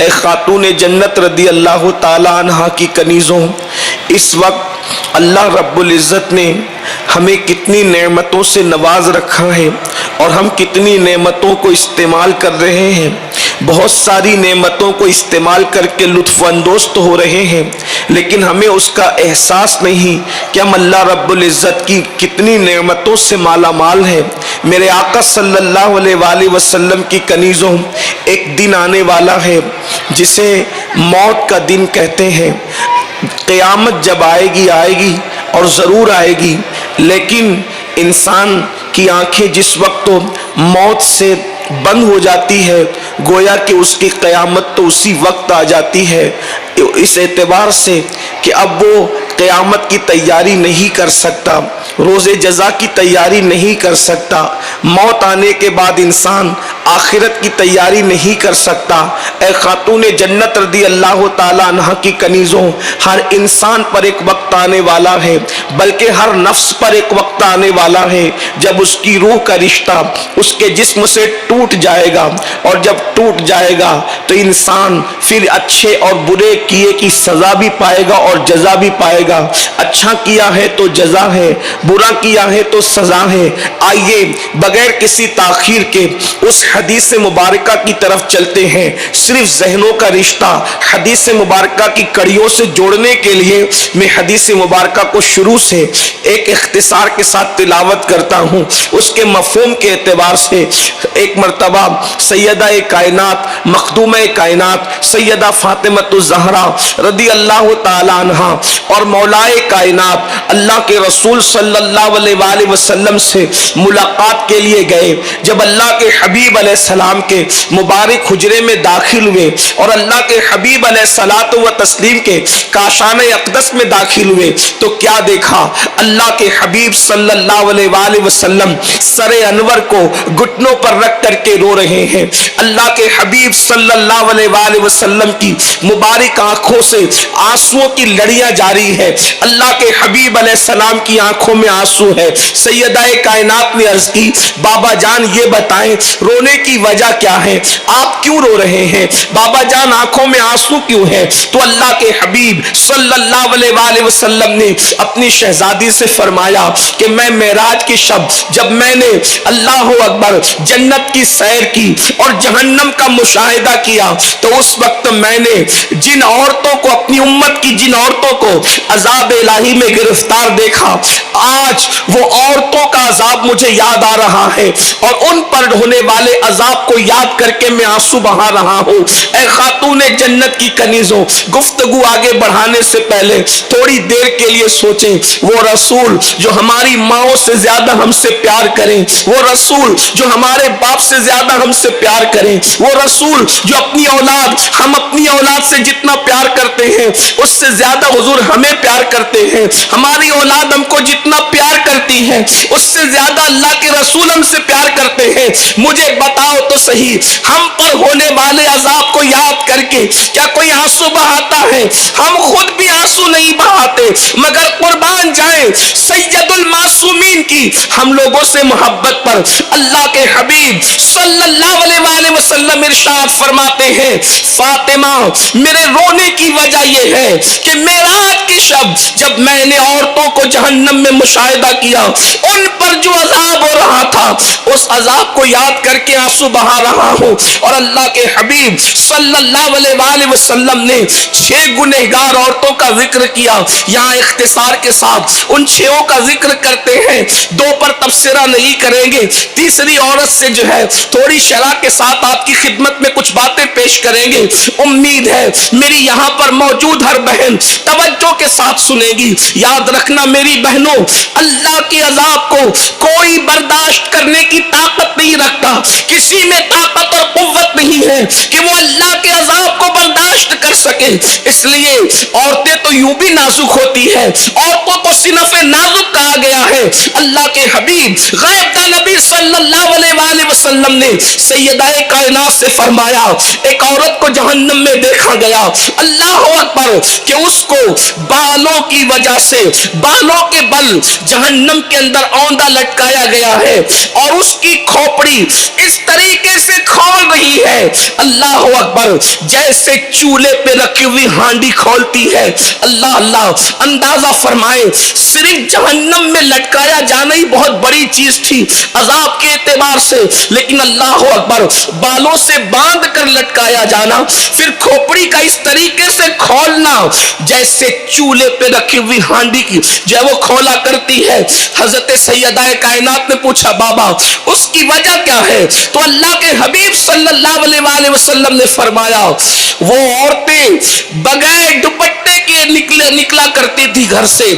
اے خاتون جنت رضی اللہ تعالی عنہ کی کنیزوں، اس وقت اللہ رب العزت نے ہمیں کتنی نعمتوں سے نواز رکھا ہے اور ہم کتنی نعمتوں کو استعمال کر رہے ہیں۔ بہت ساری نعمتوں کو استعمال کر کے لطف اندوز تو ہو رہے ہیں، لیکن ہمیں اس کا احساس نہیں کہ ہم اللہ رب العزت کی کتنی نعمتوں سے مالا مال ہیں۔ میرے آقا صلی اللہ علیہ وآلہ وسلم کی کنیزوں، ایک دن آنے والا ہے جسے موت کا دن کہتے ہیں۔ قیامت جب آئے گی اور ضرور آئے گی، لیکن انسان کی آنکھیں جس وقت تو موت سے بند ہو جاتی ہے، گویا کہ اس کی قیامت تو اسی وقت آ جاتی ہے، اس اعتبار سے کہ اب وہ قیامت کی تیاری نہیں کر سکتا، روز جزا کی تیاری نہیں کر سکتا۔ موت آنے کے بعد انسان آخرت کی تیاری نہیں کر سکتا۔ اے خاتون جنت رضی اللہ تعالی عنہ کی کنیزوں، ہر انسان پر ایک وقت آنے والا ہے، بلکہ ہر نفس پر ایک وقت آنے والا ہے جب اس کی روح کا رشتہ اس کے جسم سے ٹوٹ جائے گا، اور جب ٹوٹ جائے گا تو انسان پھر اچھے اور برے کیے کی سزا بھی پائے گا اور جزا بھی پائے گا۔ اچھا کیا ہے تو جزا ہے، برا کیا ہے تو سزا ہے۔ آئیے بغیر کسی تاخیر کے اس حدیث مبارکہ کی طرف چلتے ہیں۔ صرف ذہنوں کا رشتہ حدیث مبارکہ کی کڑیوں سے جوڑنے کے لیے میں حدیث مبارکہ کو شروع سے ایک اختصار کے ساتھ تلاوت کرتا ہوں، اس کے مفہوم کے اعتبار سے۔ ایک مرتبہ سیدہ کائنات، مخدومہ کائنات سیدہ فاطمہ الزہرا رضی اللہ تعالی عنہ اور مولائے کائنات اللہ کے رسول صلی اللہ علیہ وآلہ وسلم سے ملاقات کے لیے گئے۔ جب اللہ کے حبیب علیہ السلام کے مبارک حجرے میں داخل ہوئے اور اللہ کے حبیب علیہ الصلوۃ و تسلیم کے کاشان اقدس میں داخل ہوئے تو کیا دیکھا؟ اللہ کے حبیب صلی اللہ علیہ وآلہ وسلم سر انور کو گھٹنوں پر رکھ کر کے رو رہے ہیں۔ اللہ کے حبیب صلی اللہ علیہ وآلہ وسلم کی مبارک آنکھوں سے آنسوؤں کی لڑیاں جاری ہے۔ اللہ کے حبیب علیہ السلام کی آنکھوں میں آنسو ہے۔ سیدہ کائنات نے عرض کی، بابا جان یہ بتائیں رونے کی وجہ کیا ہے؟ آپ کیوں رو رہے ہیں؟ بابا جان آنکھوں میں آنسو کیوں ہے؟ تو اللہ کے حبیب صلی اللہ علیہ وآلہ وسلم نے اپنی شہزادی سے فرمایا کہ میں معراج کی شب جب میں نے اللہ اکبر جنت کی سیر کی اور جہنم کا مشاہدہ کیا تو اس وقت میں نے جن عورتوں کو، اپنی امت کی جن عورتوں کو عذاب الہی میں گرفتار دیکھا، آج وہ عورتوں کا عذاب مجھے یاد آ رہا ہے اور ان پر ہونے والے عذاب کو یاد کر کے میں آنسو بہا رہا ہوں۔ اے خاتون جنت کی کنیزوں، گفتگو آگے بڑھانے سے پہلے تھوڑی دیر کے لیے سوچیں، وہ رسول جو ہماری ماؤں سے زیادہ ہم سے پیار کریں، وہ رسول جو ہمارے باپ سے زیادہ ہم سے پیار کریں، وہ رسول جو اپنی اولاد، ہم اپنی اولاد سے جتنا پیار کرتے ہیں اس سے زیادہ حضور ہمیں پیار کرتے ہیں، ہماری اولاد ہم کو جتنا پیار کرتی ہے اس سے زیادہ اللہ کے رسول ہم سے پیار کرتے ہیں۔ مجھے بتاؤ تو صحیح، ہم پر ہونے والے عذاب کو یاد کر کے کیا کوئی آنسو بہاتا ہے؟ ہم خود بھی آنسو نہیں بہاتے، مگر قربان جائیں سید المعصومین کی ہم لوگوں سے محبت پر اللہ کے حبیب صلی اللہ علیہ وآلہ وسلم ارشاد فرماتے ہیں، فاطمہ میرے رونے کی وجہ یہ ہے کہ معراج کی شب جب میں نے عورتوں کو جہنم میں مشاہدہ کیا، ان پر جو عذاب ہو رہا تھا اس عذاب کو یاد کر کے آنسو بہا رہا ہوں۔ اور اللہ کے حبیب صلی اللہ علیہ وآلہ وسلم نے 6 گنہگار عورتوں کا ذکر کیا، یہاں اختصار کے ساتھ ان 6 کا ذکر کرتے ہیں، 2 پر تبصرہ نہیں کریں گے، تیسری عورت سے جو ہے تھوڑی شرح کے ساتھ آپ کی خدمت میں کچھ باتیں پیش کریں گے۔ امید ہے میری یہاں پر موجود ہر بہن توجہ کے ساتھ سنے گی۔ یاد رکھنا میری بہنوں، اللہ کے عذاب کو کوئی برداشت کرنے کی طاقت نہیں رکھتا، کسی میں طاقت اور قوت نہیں ہے کہ وہ اللہ کے عذاب کو برداشت کر سکے۔ سکے. اس لیے عورتیں تو یوں بھی نازک ہوتی ہے, عورتوں کو صنف نازک کہا گیا ہے. اللہ کے حبیب غیب نبی صلی اللہ علیہ وآلہ وسلم نے سیدہ کائنات سے فرمایا, ایک عورت کو جہنم میں دیکھا گیا, اللہ اکبر, کہ اس کو بالوں کی وجہ سے, بالوں کے بل جہنم کے اندر اوندا لٹکایا گیا ہے, اور اس کی کھوپڑی اس طریقے سے کھول رہی ہے, اللہ اکبر, جیسے چولہے پہ رکھی ہوئی ہانڈی کھولتی ہے. اللہ اللہ, اندازہ فرمائے صرف جہنم میں لٹکایا جانا ہی بہت بڑی چیز تھی عذاب کے اعتبار سے, لیکن اللہ اکبر, بالوں سے باندھ کر لٹکایا جانا, پھر کھوپڑی کا اس طریقے سے کھولنا جیسے چولہے پہ رکھی ہوئی ہانڈی کی جو ہے وہ کھولا کرتی ہے. حضرت سیدہ کائنات نے پوچھا, بابا اس کی وجہ کیا ہے؟ تو اللہ کے حبیب صلی اللہ علیہ وآلہ وسلم نے فرمایا, وہ عورتیں بغیر دوپٹے کے نکلا کرتی تھی گھر سے,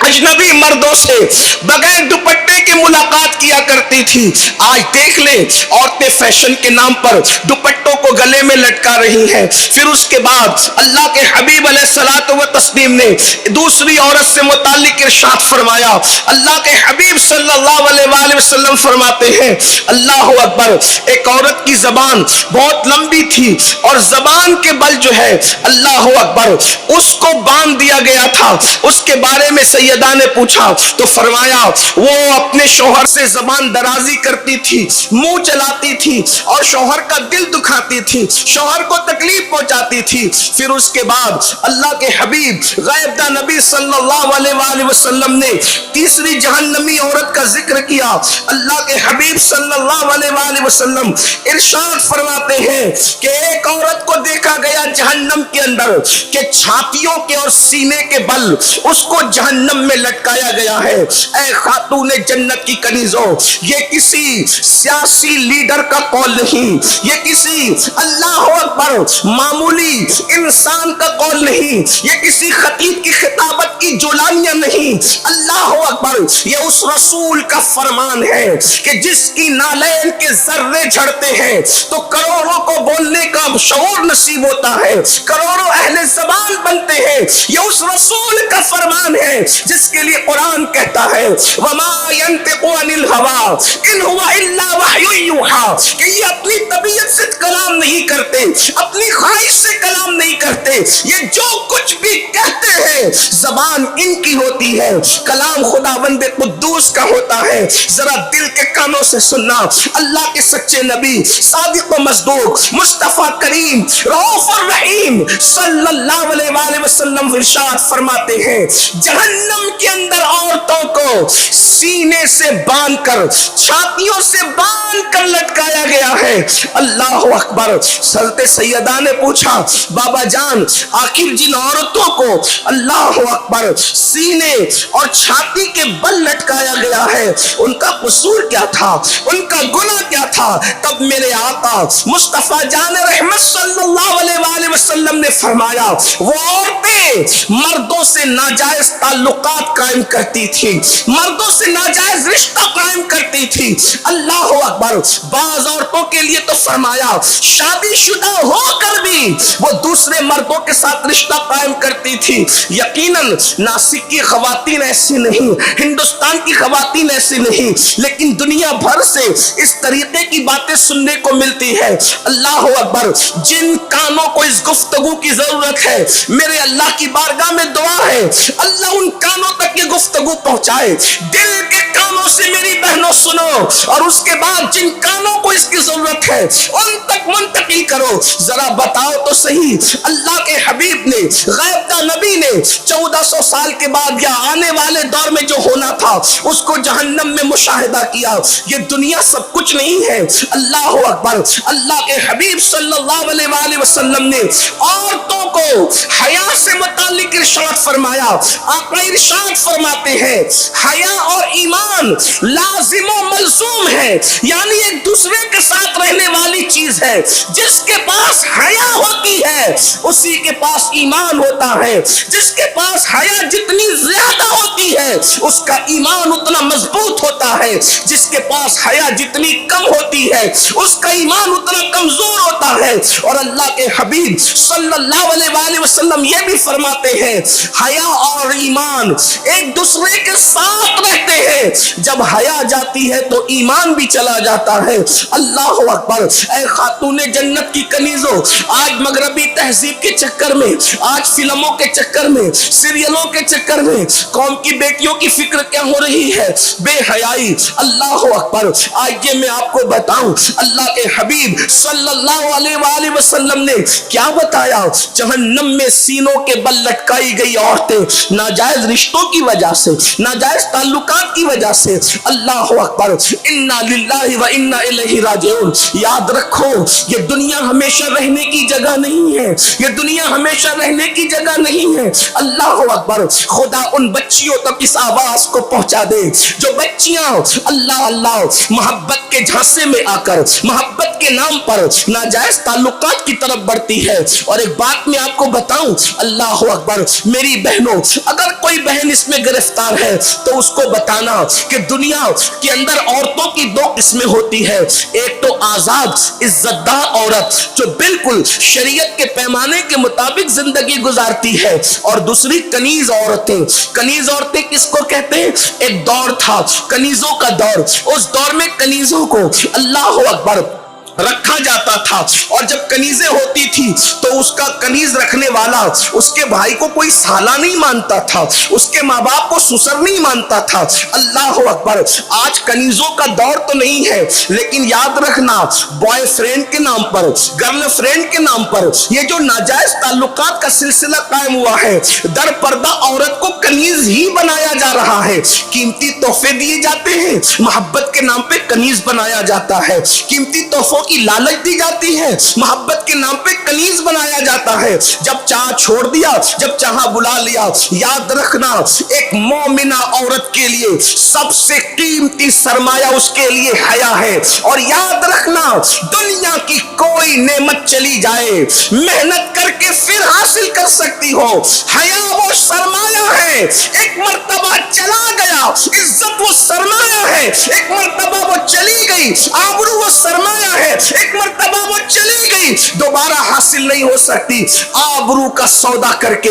اجنبی مردوں سے بغیر دوپٹے کے ملاقات کیا کرتی تھی. آج دیکھ لیں عورتیں فیشن کے نام پر دوپٹوں کو گلے میں لٹکا رہی ہیں. پھر اس کے بعد اللہ کے حبیب علیہ الصلوۃ والتسلیم نے دوسری عورت سے متعلق ارشاد فرمایا. اللہ کے حبیب صلی اللہ علیہ وآلہ وسلم فرماتے ہیں, اللہ اکبر, ایک عورت کی زبان بہت لمبی تھی اور زبان کے بل جو ہے اللہ اکبر اس کو باندھ دیا گیا تھا. اس کے بارے میں سیدہ نے پوچھا تو فرمایا وہ اپنے شوہر سے زبان درازی کرتی تھی, منہ چلاتی تھی اور شوہر کا دل دکھاتی تھی, شوہر کو تکلیف پہنچاتی تھی. پھر اس کے بعد اللہ کے حبیب غیب نبی صلی اللہ علیہ وآلہ وسلم نے تیسری جہنمی عورت کا ذکر کیا. اللہ کے حبیب صلی اللہ علیہ وآلہ وسلم ارشاد فرماتے ہیں کہ ایک عورت کو دیکھا گیا جہنم کے اندر کہ چھاتیوں کے اور سینے کے بل اس کو جہنم میں لٹکایا گیا ہے. اے خاتون جنت کی کنیزوں, یہ کسی سیاسی لیڈر کا قول نہیں, یہ کسی اللہ اکبر معمولی انسان کا قول نہیں, یہ کسی خطیب کی خطابت کی جولانیاں نہیں. اللہ اکبر, یہ اس رسول کا فرمان ہے کہ جس کی نالین کے ذرے جھڑتے ہیں تو کروڑوں کو بولنے کا شعور نصیب ہوتا ہے, کروڑوں اہل زبان بنتے ہیں. یہ اس رسول کا فرمان ہے جس کے لیے قرآن کہتا ہے وما ينطق عن الهوى ان هو الا وحی یوحى, کہ یہ اپنی طبیعت سے کلام نہیں کرتے, اپنی خواہش سے کلام نہیں کرتے, یہ جو کچھ بھی کہتے ہیں زبان ان کی ہوتی ہے, کلام خداوند قدوس کا ہوتا ہے. ذرا دل کے کانوں سے سننا, اللہ کے سچے نبی صادق و مصدوق مصطفیٰ کریم رؤوف الرحیم صلی اللہ علیہ وآلہ وسلم ارشاد فرماتے ہیں, جہنم کے اندر عورتوں کو سینے سے باندھ کر, چھاتیوں سے باندھ کر لٹکایا گیا ہے. اللہ اکبر. حضرت سیدہ نے پوچھا, بابا جان آخر جن عورتوں کو اللہ اکبر سینے اور چھاتی کے بل لٹکایا گیا ہے ان کا قصور کیا تھا, ان کا گناہ کیا تھا؟ تب میرے آقا مصطفیٰ جان رحمت صلی اللہ علیہ وآلہ وسلم نے فرمایا, وہ عورتیں مردوں سے ناجائز تعلقات قائم کرتی تھی, مردوں سے ناجائز رشتہ قائم کرتی تھی. اللہ اکبر. بعض عورتوں کے لیے تو فرمایا شادی شدہ ہو کر بھی وہ دوسرے مردوں کے ساتھ رشتہ قائم کرتی تھی. یقیناً ناسک کی خواتین ایسی نہیں, ہندوستان کی خواتین ایسی نہیں, لیکن دنیا بھر سے اس طریقے کی باتیں سننے کو ملتی ہے. اللہ اکبر. جن کانوں کو اس گفتگو کی ضرورت ہے میرے اللہ کی بارگاہ میں دعا ہے اللہ ان کانوں تک یہ گفتگو پہنچائے. دل کے کانوں سے میری بہنوں سنو, اور اس کے بعد جن کانوں کو اس کی ضرورت ہے ان تک منتقل کرو. ذرا بتاؤ تو صحیح, اللہ کے حبیب نے غیب نبی نے 1400 سال کے بعد یا آنے والے دور میں جو ہونا تھا اس کو جہنم میں مشاہدہ کیا. یہ دنیا سب کچھ نہیں ہے. اللہ اکبر. اللہ کے حبیب صلی اللہ علیہ وآلہ وسلم نے عورتوں کو حیا سے متعلق ارشاد فرمایا. آقا ارشاد فرماتے ہیں حیا اور ایمان ایمان لازم و ملزوم ہے، یعنی ایک دوسرے کے ساتھ رہنے والی چیز ہے۔ جس کے پاس حیا ہوتی ہے اسی کے پاس ایمان ہوتا ہے، جس کے پاس حیا جتنی زیادہ ہوتی ہے اس کا ایمان اتنا مضبوط ہوتا ہے، جس کے پاس حیا جتنی کم ہوتی ہے اس کا ایمان اتنا کمزور ہوتا ہے۔ اور اللہ کے حبیب صلی اللہ علیہ وآلہ وسلم یہ بھی فرماتے ہیں حیا اور ایمان ایک دوسرے کے ساتھ رہتے ہیں، جب حیا جاتی ہے تو ایمان بھی چلا جاتا ہے۔ اللہ اکبر۔ اے خاتون جنت کی کنیزوں، آج مغربی تہذیب کے چکر میں، آج فلموں کے چکر میں، سیریلوں کے چکر میں قوم کی بیٹیوں کی فکر کیا ہو رہی ہے؟ بے حیائی۔ اللہ اکبر۔ آئیے میں آپ کو بتاؤں اللہ کے حبیب صلی اللہ علیہ وآلہ وسلم نے کیا بتایا۔ جہنم میں سینوں کے بل لٹکائی گئی عورتیں ناجائز رشتوں کی وجہ سے، ناجائز تعلقات کی وجہ سے۔ اللہ اکبر۔ انا للہ و انا الیہ راجعون۔ یاد رکھو یہ دنیا ہمیشہ رہنے کی جگہ نہیں ہے، یہ دنیا ہمیشہ رہنے کی جگہ نہیں ہے۔ اللہ اکبر۔ خدا ان بچیوں تک اس آواز کو پہنچا دے جو بچیاں اللہ اللہ محبت کے جھانسے میں آ کر محبت کے نام پر ناجائز تعلقات کی طرف بڑھتی ہے۔ اور ایک بات میں آپ کو بتاؤں اللہ اکبر میری بہنوں، اگر کوئی بہن اس میں گرفتار ہے تو اس کو بتانا کہ دنیا کے اندر عورتوں کی دو قسمیں ہوتی ہے، ایک تو آزاد عزت دار عورت جو بالکل شریعت کے پیمانے کے مطابق زندگی گزارتی ہے، اور دوسری کنیز عورتیں۔ کنیز عورتیں کس کو کہتے ہیں؟ ایک دور تھا کنیزوں کا دور، اس دور میں کنیزوں کو اللہ اکبر رکھا جاتا تھا، اور جب کنیزیں ہوتی تھی تو اس کا کنیز رکھنے والا اس کے بھائی کو کوئی سالہ نہیں مانتا تھا، اس کے ماں باپ کو سسر نہیں مانتا تھا۔ اللہ اکبر۔ آج کنیزوں کا دور تو نہیں ہے، لیکن یاد رکھنا بوائے فرینڈ کے نام پر، گرل فرینڈ کے نام پر یہ جو ناجائز تعلقات کا سلسلہ قائم ہوا ہے، در پردہ عورت کو کنیز ہی بنایا جا رہا ہے۔ قیمتی تحفے دیے جاتے ہیں، محبت کے نام پہ کنیز بنایا جاتا ہے، قیمتی تحفوں کی لالچ دی جاتی ہے، محبت کے نام پہ کنیز بنایا جاتا ہے۔ جب چاہ چھوڑ دیا، جب چاہا بلا لیا۔ یاد رکھنا ایک مومنہ عورت کے لیے سب سے قیمتی سرمایہ اس کے لیے حیا ہے، اور یاد رکھنا دنیا کی کوئی نعمت چلی جائے محنت کر کے پھر حاصل کر سکتی ہو، حیا وہ سرمایہ ہے، ایک مرتبہ چلا گیا عزت وہ سرمایہ ہے، ایک مرتبہ وہ چلی گئی آبرو وہ سرمایہ ہے، ایک مرتبہ وہ چلی گئی دوبارہ حاصل نہیں ہو سکتی۔ آبرو کا سودا کر کے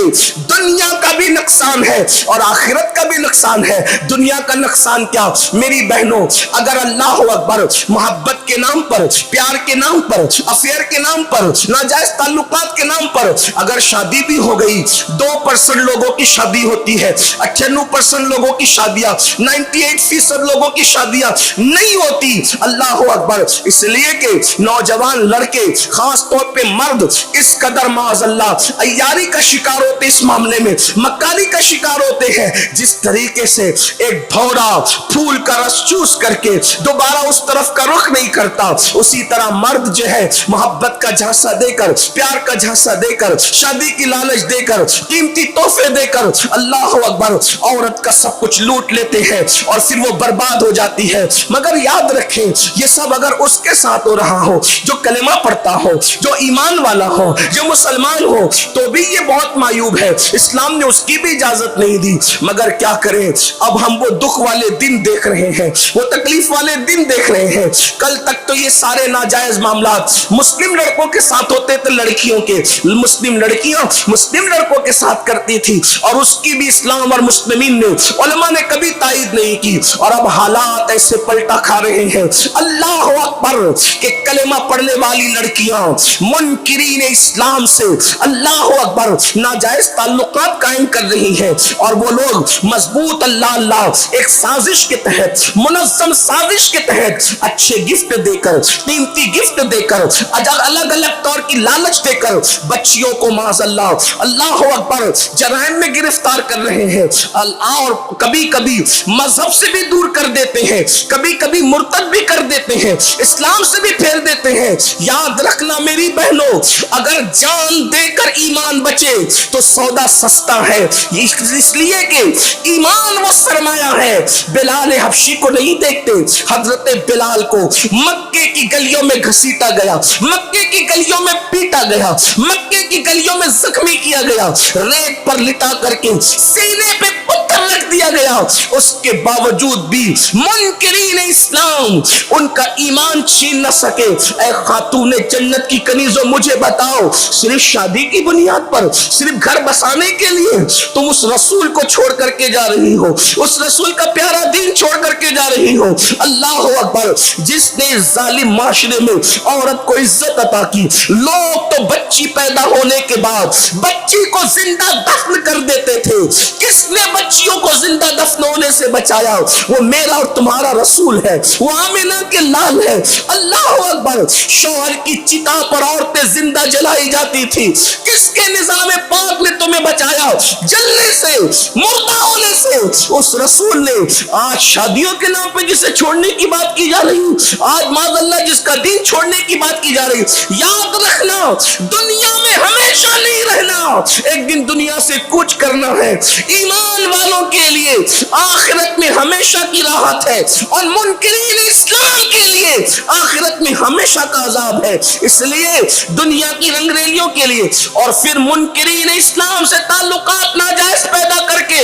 دنیا کا بھی نقصان ہے اور آخرت کا بھی نقصان ہے۔ دنیا کا نقصان کیا میری بہنوں؟ اگر اللہ اکبر محبت کے نام پر، پیار کے نام پر، افیئر کے نام پر، ناجائز تعلقات کے نام پر اگر شادی بھی ہو گئی، 2% لوگوں کی شادی ہوتی ہے، 98% لوگوں کی شادیاں، 98% لوگوں کی شادیاں نہیں ہوتی۔ اللہ اکبر۔ اس لیے کہ نوجوان لڑکے خاص طور پہ مرد اس قدر معاذ اللہ عیاری کا شکار ہوتے، اس معاملے میں مکاری کا شکار ہوتے ہیں، جس طریقے سے ایک بھورا پھول کا رس چوس کر کے دوبارہ اس طرف کا رخ نہیں کرتا، اسی طرح مرد جو ہے محبت کا جھانسا دے کر، پیار کا جھانسا دے کر، شادی کی لالچ دے کر، قیمتی تحفے دے کر اللہ اکبر عورت کا سب کچھ لوٹ لیتے ہیں اور پھر وہ برباد ہو جاتی ہے۔ مگر یاد رکھیں یہ سب اگر اس کے ساتھ ہو رہا ہو جو کلمہ پڑھتا ہو، جو ایمان والا ہو، جو مسلمان ہو، تو بھی یہ بہت معیوب ہے، اسلام نے اس کی بھی اجازت نہیں دی۔ مگر کیا کریں، اب ہم وہ دکھ والے دن دیکھ رہے ہیں، وہ تکلیف والے دن دیکھ رہے ہیں۔ کل تک تو یہ سارے ناجائز معاملات مسلم لڑکوں کے ساتھ ہوتے تھے، لڑکیوں کے، مسلم لڑکیاں مسلم لڑکوں کے ساتھ کرتی تھی، اور اس کی بھی اسلام اور مسلمین نے، علماء نے کبھی تائید نہیں کی، اور اب حالات ایسے پلٹا کھا رہے ہیں۔ اللہ اکبر کہ کلمہ پڑھنے والی لڑکیاں منکرین اسلام سے اللہ اکبر ناجائز تعلقات قائم کر رہی ہیں، اور وہ لوگ مضبوط اللہ اللہ ایک سازش کے تحت، منظم سازش کے تحت اچھے گفٹ دے کر، قیمتی گفٹ دے کر، الگ الگ طور کی لالچ دے کر بچیوں کو معاذ اللہ اللہ اکبر جرائم میں گرفتار کر رہے ہیں، اور کبھی کبھی مذہب سے بھی دور کر دیتے ہیں، کبھی کبھی مرتد بھی کر دیتے ہیں، اسلام سے بھی پھیر دیتے ہیں. یاد رکھنا میری بہنوں, اگر جان دے کر ایمان بچے تو سودا سستا ہے, اس لیے کہ ایمان وہ سرمایہ ہے. بلال حبشی کو نہیں دیکھتے, حضرت بلال کو مکے کی گلیوں میں گھسیٹا گیا, مکے کی گلیوں میں پیٹا گیا, مکے کی گلیوں میں زخمی کیا گیا, ریت پر لٹا کر کے سینے پہ پتھر رکھ دیا گیا. اس کے باوجود بھی منکرین اسلام ان کا ایمان چھین نہ سکے. اے خاتون جنت کی کنیزوں, مجھے بتاؤ, صرف شادی کی بنیاد پر, صرف گھر بسانے کے لیے تم اس رسول کو چھوڑ کر کے جا رہی ہو, اس رسول کا پیارا دین چھوڑ کر کے جا رہی ہو. اللہ اکبر. جس نے ظالم معاشرے میں عورت کو عزت عطا کی, لوگ تو بچی پیدا ہونے کے بعد بچی کو زندہ دفن کر دیتے تھے. کس نے بچیوں کو زندہ دفن ہونے سے بچایا؟ وہ میرا اور تمہارا رسول ہے, وہ آمنہ کے لال ہے. اللہ اکبر. شوہر کی چتا پر عورتیں زندہ جلائی جاتی تھی. کس کے نظام پاک نے تمہیں بچایا جلنے سے, مردہ ہونے سے؟ اس رسول نے. آج شادیوں کے نام پہ جسے چھوڑنے کی بات کی جا رہی, آج معاذ اللہ جس کا دین چھوڑنے کی بات کی جا رہی. یاد رکھنا, دنیا میں ہمیشہ نہیں رہنا, ایک دن دنیا سے کوچ کرنا ہے. ایمان والوں کے لیے آخرت میں ہمیشہ کی راحت ہے, اور منکرین اسلام کے لیے آخرت میں ہمیشہ کا عذاب ہے. اس لیے دنیا کی رنگریلیوں کے لیے اور پھر منکرین اسلام سے تعلقات ناجائز پیدا کر کے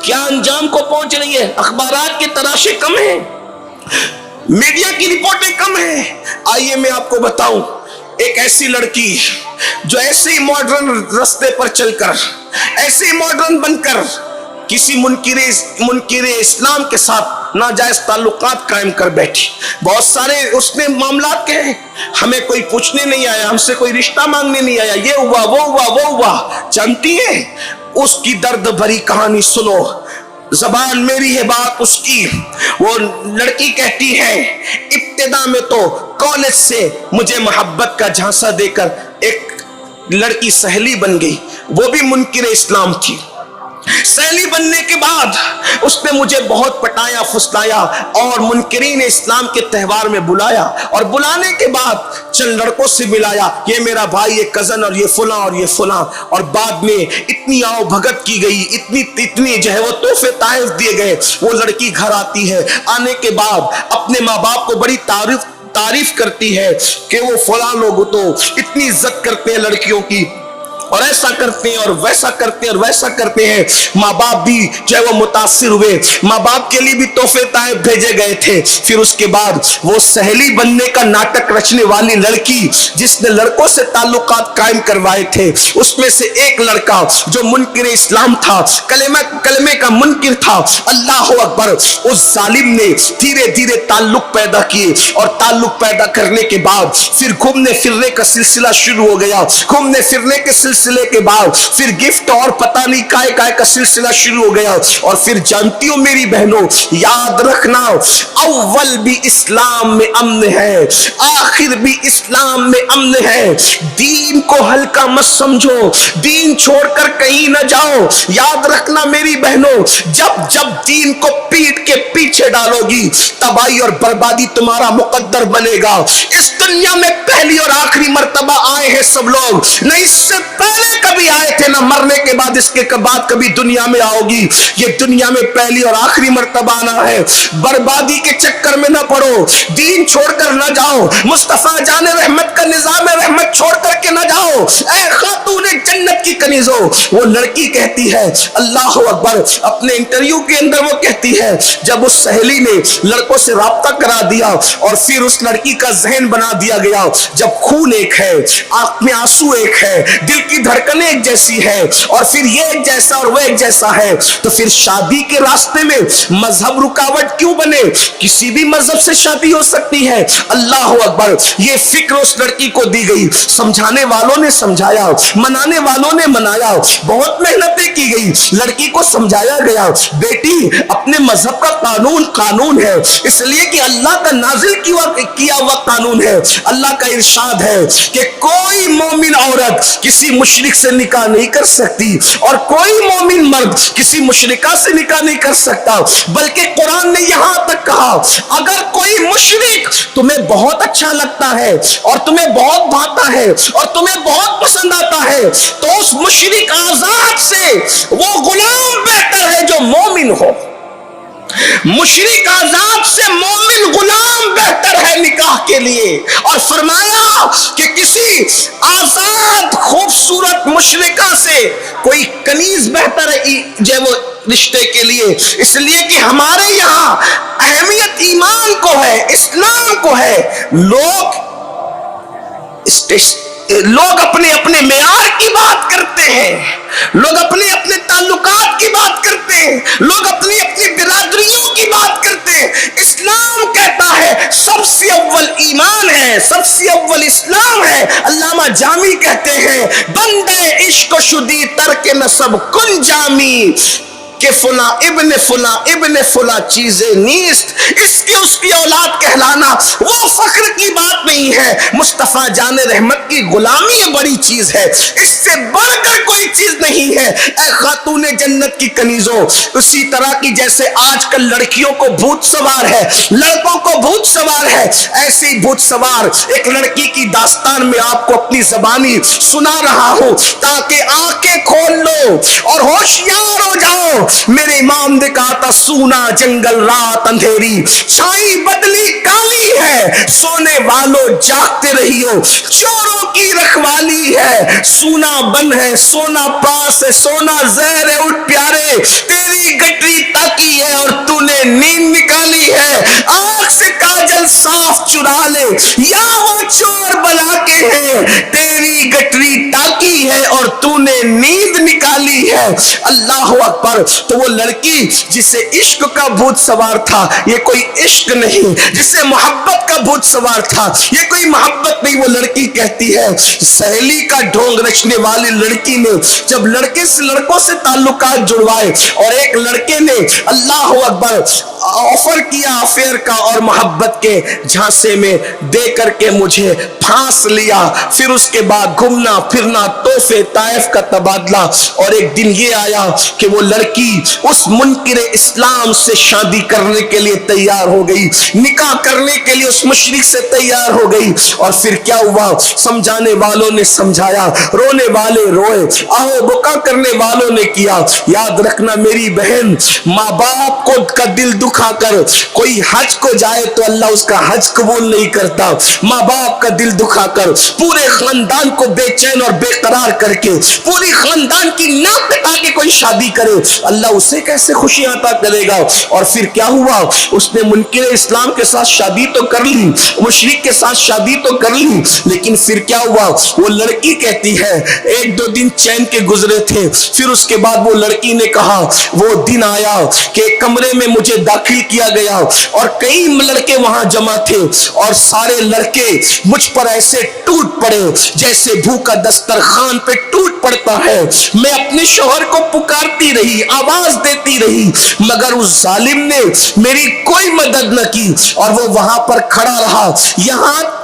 کیا انجام کو پہنچ رہی ہے؟ اخبارات کے تراشے کم ہیں, میڈیا کی رپورٹیں کم ہیں. آئیے میں آپ کو بتاؤں, ایک ایسی لڑکی جو ایسے ہی ماڈرن رستے پر چل کر, ایسے ہی ماڈرن بن کر کسی منکر اسلام کے ساتھ ناجائز تعلقات قائم کر بیٹھی. بہت سارے اس نے معاملات کہے, ہمیں کوئی پوچھنے نہیں آیا, ہم سے کوئی رشتہ مانگنے نہیں آیا, یہ ہوا وہ ہوا وہ ہوا. جانتی ہیں اس کی درد بھری کہانی سنو, زبان میری ہے بات اس کی. وہ لڑکی کہتی ہے, ابتدا میں تو کالج سے مجھے محبت کا جھانسا دے کر ایک لڑکی سہیلی بن گئی, وہ بھی منکر اسلام تھی. سہیلی بننے کے بعد اس نے مجھے بہت پٹایا پھسلایا اور منکرین اسلام کے تہوار میں بلایا, اور بلانے کے بعد چند لڑکوں سے ملایا, یہ میرا بھائی, یہ کزن, اور یہ فلاں اور یہ فلاں. اور بعد میں اتنی آؤ بھگت کی گئی, اتنی جو ہے وہ تحفے تحائف دیے گئے. وہ لڑکی گھر آتی ہے, آنے کے بعد اپنے ماں باپ کو بڑی تعریف کرتی ہے کہ وہ فلاں لوگ تو اتنی عزت کرتے ہیں لڑکیوں کی, اور ایسا کرتے ہیں اور ویسا کرتے ہیں اور ویسا کرتے ہیں. ماں باپ بھی جو ہے وہ متاثر ہوئے, ماں باپ کے لیے بھی تحفے تحائف بھیجے گئے تھے. پھر اس کے بعد وہ سہیلی بننے کا ناٹک رچنے والی لڑکی جس نے لڑکوں سے تعلقات قائم کروائے تھے, اس میں سے ایک لڑکا جو منکر اسلام تھا, کلمے کا منکر تھا, اللہ اکبر, اس ظالم نے دھیرے دھیرے تعلق پیدا کیے, اور تعلق پیدا کرنے کے بعد پھر گھومنے پھرنے کا سلسلہ شروع ہو گیا. گھومنے پھرنے کے سلسلے کے بعد پھر گفٹ اور پتہ نہیں کائے کائے کا سلسلہ شروع ہو گیا. اور پھر جانتی ہو میری بہنوں, یاد رکھنا, اول بھی اسلام میں امن ہے, آخر بھی اسلام میں امن ہے. دین کو ہلکا مت سمجھو, دین چھوڑ کر کہیں نہ جاؤ. یاد رکھنا میری بہنوں, جب دین کو پیٹ کے پیچھے ڈالو گی, تباہی اور بربادی تمہارا مقدر بنے گا. اس دنیا میں پہلی اور آخری مرتبہ آئے ہیں سب لوگ, نہ اس سے پہلے کبھی آئے تھے, نہ مرنے کے بعد اس کے بعد کبھی دنیا میں آؤ گی. یہ دنیا میں پہلی اور آخری مرتبہ آنا ہے. بربادی کے چکر میں نہ پڑو, دین چھوڑ کر نہ جاؤ, مصطفیٰ جان رحمت کا نظام رحمت چھوڑ کر کے نہ جاؤ. اے خاتون جنت کی کنیزوں, وہ لڑکی کہتی ہے, اللہ اکبر, اپنے انٹرویو کے اندر وہ کہتی ہے, جب اس سہیلی نے لڑکوں سے رابطہ کرا دیا اور پھر اس لڑکی کا ذہن بنا دیا گیا, جب خون ایک ہے, آنکھ میں آنسو ایک ہے, دل کی دھڑکنیں ایک جیسی ہے, اور پھر یہ ایک جیسا اور وہ ایک جیسا ہے, تو پھر شادی کے راستے میں مذہب رکاوٹ کیوں بنے؟ کسی بھی مذہب سے شادی ہو سکتی ہے. اللہ اکبر, یہ فکر اس لڑکی کو دی گئی. سمجھانے والوں نے سمجھایا, منانے والوں نے منایا, بہت محنتیں کی گئی, لڑکی کو سمجھایا گیا, بیٹی اپنے مذہب کا قانون ہے, اس لیے کہ اللہ کا نازل کیا ہوا قانون ہے. اللہ کا ارشاد ہے کہ کوئی مومن عورت کسی مشرک سے نکاح نہیں کر سکتی اور کوئی مومن مرد کسی مشرکہ سے نکاح نہیں کر سکتا، بلکہ قرآن نے یہاں تک کہا اگر کوئی مشرک تمہیں بہت اچھا لگتا ہے اور تمہیں بہت بھاتا ہے اور تمہیں بہت پسند آتا ہے تو اس مشرک آزاد سے وہ غلام بہتر ہے جو مومن ہو۔ مشرک آزاد سے مومن غلام بہتر ہے نکاح کے لیے، اور فرمایا کہ کسی آزاد خوبصورت مشرکہ سے کوئی کنیز بہتر ہے جو وہ رشتے کے لیے، اس لیے کہ ہمارے یہاں اہمیت ایمان کو ہے، اسلام کو ہے۔ لوگ اپنے اپنے معیار کی بات کرتے ہیں، لوگ اپنے اپنے تعلقات کی بات کرتے ہیں، لوگ اپنی اپنی برادریوں کی بات کرتے ہیں۔ اسلام کہتا ہے سب سے اول ایمان ہے، سب سے اول اسلام ہے۔ علامہ جامی کہتے ہیں بندے عشق و شدی ترک نسب کن جامی کہ فلاں ابن فلاں ابن فلاں چیزیں نیست، اس کی اس کی اولاد کہلانا وہ فخر کی بات نہیں ہے، مصطفیٰ جان رحمت کی غلامی بڑی چیز ہے، اس سے بڑھ کر کوئی چیز نہیں ہے۔ اے خاتون جنت کی کنیزوں، اسی طرح کی جیسے آج کل لڑکیوں کو بھوت سوار ہے، لڑکوں کو بھوت سوار ہے، ایسے ہی بھوت سوار ایک لڑکی کی داستان میں آپ کو اپنی زبانی سنا رہا ہوں تاکہ آنکھیں کھول لو اور ہوشیار ہو جاؤ۔ میرے امام نے کہا تھا سونا جنگل رات اندھیری، چھائی بدلی کالی ہے، سونے والوں جاگتے رہیو، چوروں کی رکھوالی ہے، سونا بن ہے سونا پاس ہے، سونا زہر ہے اٹھ پیارے، تیری گٹری تاکی ہے اور تو نے نیند نکالی ہے، آنکھ سے کاجل صاف چرا لے یا وہ چور بلا کے ہے، تیری گٹری تاکی ہے اور تو نے نیند نکالی ہے۔ اللہ اکبر۔ تو وہ لڑکی جسے عشق کا بھوت سوار تھا یہ کوئی عشق نہیں، جسے محبت کا بھوت سوار تھا یہ کوئی محبت نہیں، وہ لڑکی کہتی ہے سہیلی کا ڈھونگ رچنے والی لڑکی نے جب لڑکے سے لڑکوں سے تعلقات جڑوائے اور ایک لڑکے نے اللہ اکبر آفر کیا افیئر کا اور محبت کے جھانسے میں دے کر کے مجھے پھانس لیا، پھر اس کے بعد گھومنا پھرنا تحفے طائف کا تبادلہ، اور ایک دن یہ آیا کہ وہ لڑکی اس منکر اسلام سے شادی کرنے کے لیے تیار ہو گئی، نکاح کرنے کے لیے اس مشرک سے تیار ہو گئی، اور پھر کیا ہوا سمجھانے والوں نے سمجھایا، رونے والے روئے، آہو بکا کرنے والوں نے کیا۔ یاد رکھنا میری بہن، ماں باپ کو کا دل دکھا کر کوئی حج کو جائے تو اللہ اس کا حج قبول نہیں کرتا، ماں باپ کا دل دکھا کر پورے خاندان کو بے چین اور بے قرار کر کے پوری خاندان کی ناک کٹا کے کوئی شادی کرے اللہ اسے کیسے خوشی عطا کرے گا۔ اور پھر کیا ہوا اس نے منکر اسلام کے ساتھ شادی تو کر لی، مشرک کے ساتھ شادی تو کر لی، لیکن پھر کیا ہوا وہ لڑکی کہتی ہے ایک دو دن چین کے گزرے تھے، پھر اس کے بعد وہ لڑکی نے کہا وہ دن آیا کہ کمرے میں مجھے داخل کیا گیا اور کئی لڑکے وہاں جمع تھے اور سارے لڑکے مجھ پر ایسے ٹوٹ پڑے جیسے بھوکا دسترخوان پہ ٹوٹ پڑتا ہے۔ میں اپنے شوہر کو پکارتی رہی، آواز دیتی رہی، مگر اس ظالم نے میری کوئی مدد نہ کی اور وہ وہاں پر کھڑا رہا، یہاں تک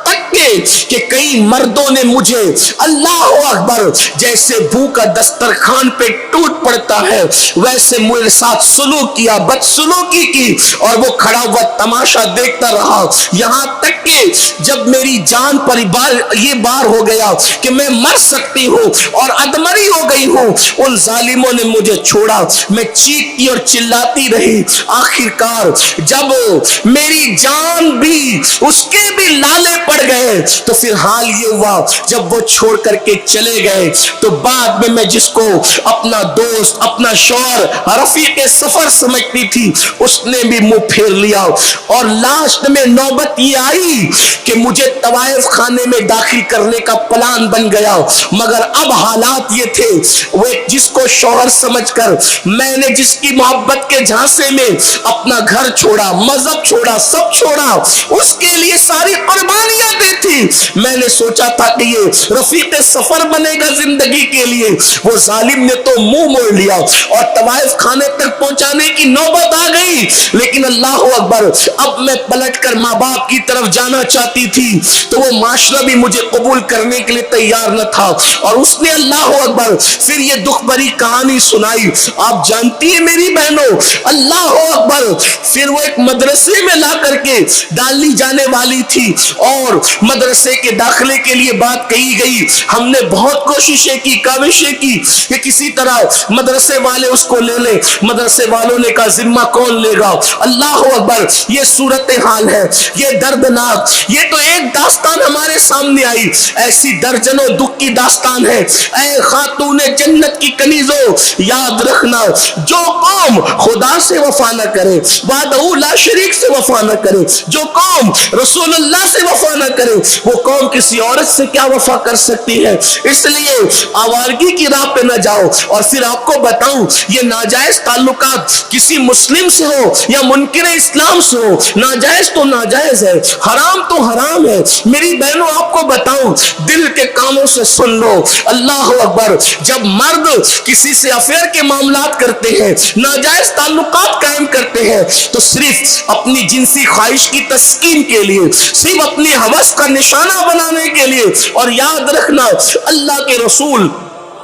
کہ کئی مردوں نے مجھے اللہ اکبر جیسے بھوکا دسترخوان پہ ٹوٹ پڑتا ہے ویسے میرے ساتھ سلوک کیا، بدسلوکی کی، اور وہ کھڑا ہوا تماشا دیکھتا رہا، یہاں تک کہ جب میری جان پر یہ بار ہو گیا کہ میں مر سکتی ہوں اور ادمری ہو گئی ہوں، ان ظالموں نے مجھے چھوڑا، میں چیختی اور چلاتی رہی، آخر کار جب میری جان بھی اس کے بھی لالے پڑ گئے تو پھر حال یہ ہوا جب وہ چھوڑ کر کے چلے گئے تو بعد میں جس کو اپنا دوست اپنا شوہر رفیق سفر سمجھتی تھی اس نے بھی منہ پھیر لیا، اور لاسٹ میں نوبت یہ آئی کہ مجھے طوائف خانے میں داخل کرنے کا پلان بن گیا، مگر اب حالات یہ تھے وہ جس کو شوہر سمجھ کر میں نے جس کی محبت کے جھانسے میں اپنا گھر چھوڑا، مذہب چھوڑا، سب چھوڑا، اس کے لیے ساری قربانیاں کہتی تھی میں نے سوچا تھا کہ یہ رفیق سفر بنے گا زندگی کے لیے، وہ ظالم نے تو منہ موڑ لیا اور طوائف خانے تک پہنچانے کی نوبت آ گئی۔ لیکن اللہ اکبر، اب میں پلٹ کر ماں باپ کی طرف جانا چاہتی تھی تو وہ معاشرہ بھی مجھے قبول کرنے کے لیے تیار نہ تھا، اور اس نے اللہ اکبر پھر یہ دکھ بھری کہانی سنائی۔ آپ جانتی ہیں میری بہنوں، اللہ اکبر، پھر وہ ایک مدرسے میں لا کر کے ڈالنی جانے والی تھی اور مدرسے کے داخلے کے لیے بات کہی گئی۔ ہم نے بہت کوششیں کی، کاوشیں کی کہ کسی طرح مدرسے والے اس کو لے لیں۔ مدرسے والوں نے کہا ذمہ کون لے گا؟ اللہ اکبر، یہ صورتحال ہے، یہ دردناک، یہ تو ایک داستان ہمارے سامنے آئی، ایسی درجنوں دکھ کی داستان ہے۔ اے خاتون جنت کی کنیزوں، یاد رکھنا، جو قوم خدا سے وفا نہ کرے، وحدہ لا شریک سے وفا نہ کرے، جو قوم رسول اللہ سے وفا نہ کرے، وہ قوم کسی عورت سے کیا وفا کر سکتی ہے؟ اس لیے آوارگی کی راہ پہ نہ جاؤ۔ اور پھر آپ کو بتاؤں، یہ ناجائز تعلقات کسی مسلم سے ہو یا منکر اسلام سے ہو، ناجائز تو ناجائز ہے، حرام تو حرام ہے۔ میری بہنوں آپ کو بتاؤں، دل کے کاموں سے سن لو، اللہ اکبر، جب مرد کسی سے افیئر کے معاملات کرتے ہیں، ناجائز تعلقات قائم کرتے ہیں، تو صرف اپنی جنسی خواہش کی تسکین کے لیے، صرف اپنی ہوس کا نشانہ بنانے کے لیے۔ اور یاد رکھنا، اللہ کے رسول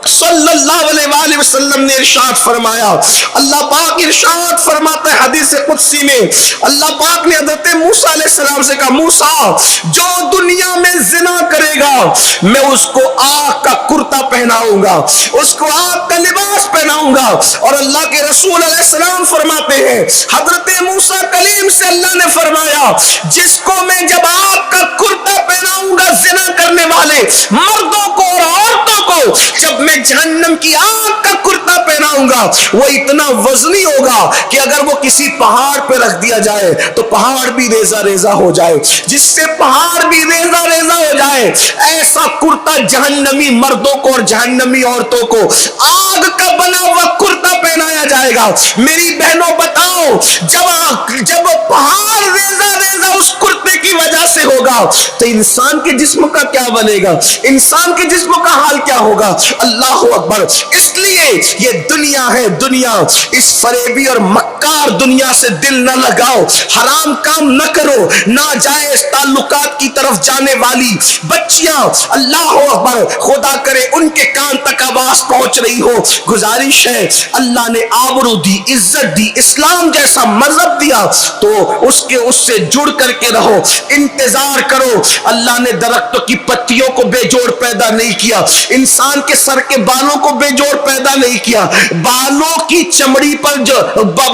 صلی اللہ علیہ وآلہ وسلم نے ارشاد فرمایا، اللہ پاک ارشاد فرماتا ہے حدیث قدسی میں، اللہ پاک نے حضرت موسیٰ علیہ السلام سے کہا، موسیٰ جو دنیا میں زنا کرے گا میں اس کو آگ کا کرتا پہناؤں گا، اس کو آگ کا لباس پہناؤں گا۔ اور اللہ کے رسول علیہ السلام فرماتے ہیں، حضرت موسیٰ کلیم سے اللہ نے فرمایا، جس کو میں جب آگ کا کرتا پہناؤں گا زنا کرنے والے مردوں کو اور عورتوں کو، جب میں جہنم کی آگ کا کرتا پہناؤں گا، وہ اتنا وزنی ہوگا کہ اگر وہ کسی پہاڑ پہ رکھ دیا جائے تو پہاڑ بھی ریزہ ریزہ ہو جائے، جس سے پہاڑ بھی ریزہ ریزہ ہو جائے، ایسا کرتا جہنمی مردوں کو اور جہنمی عورتوں کو آگ کا بنا ہوا کرتا پہنایا جائے گا۔ میری بہنوں بتاؤ، جب پہاڑ ریزہ ریزہ اس کرتے کی وجہ سے ہوگا تو انسان کے جسم کا کیا بنے گا؟ انسان کے جسم کا حال کیا ہوگا؟ اللہ اکبر۔ اس لیے یہ دنیا ہے، دنیا، اس فریبی اور مکار دنیا سے دل نہ لگاؤ، حرام کام نہ کرو، ناجائز تعلقات کی طرف جانے والی بچیاں، اللہ اکبر، خدا کرے ان کے کان تک آواز پہنچ رہی ہو، گزارش ہے، اللہ نے آبرو دی، عزت دی، اسلام جیسا مذہب دیا تو اس سے جڑ کر کے رہو، انتظار کرو۔ اللہ نے درختوں کی پتیوں کو بے جوڑ پیدا نہیں کیا، انسان کے سر کے بالوں کو بے جوڑ پیدا نہیں کیا، بالوں کی چمڑی پر جو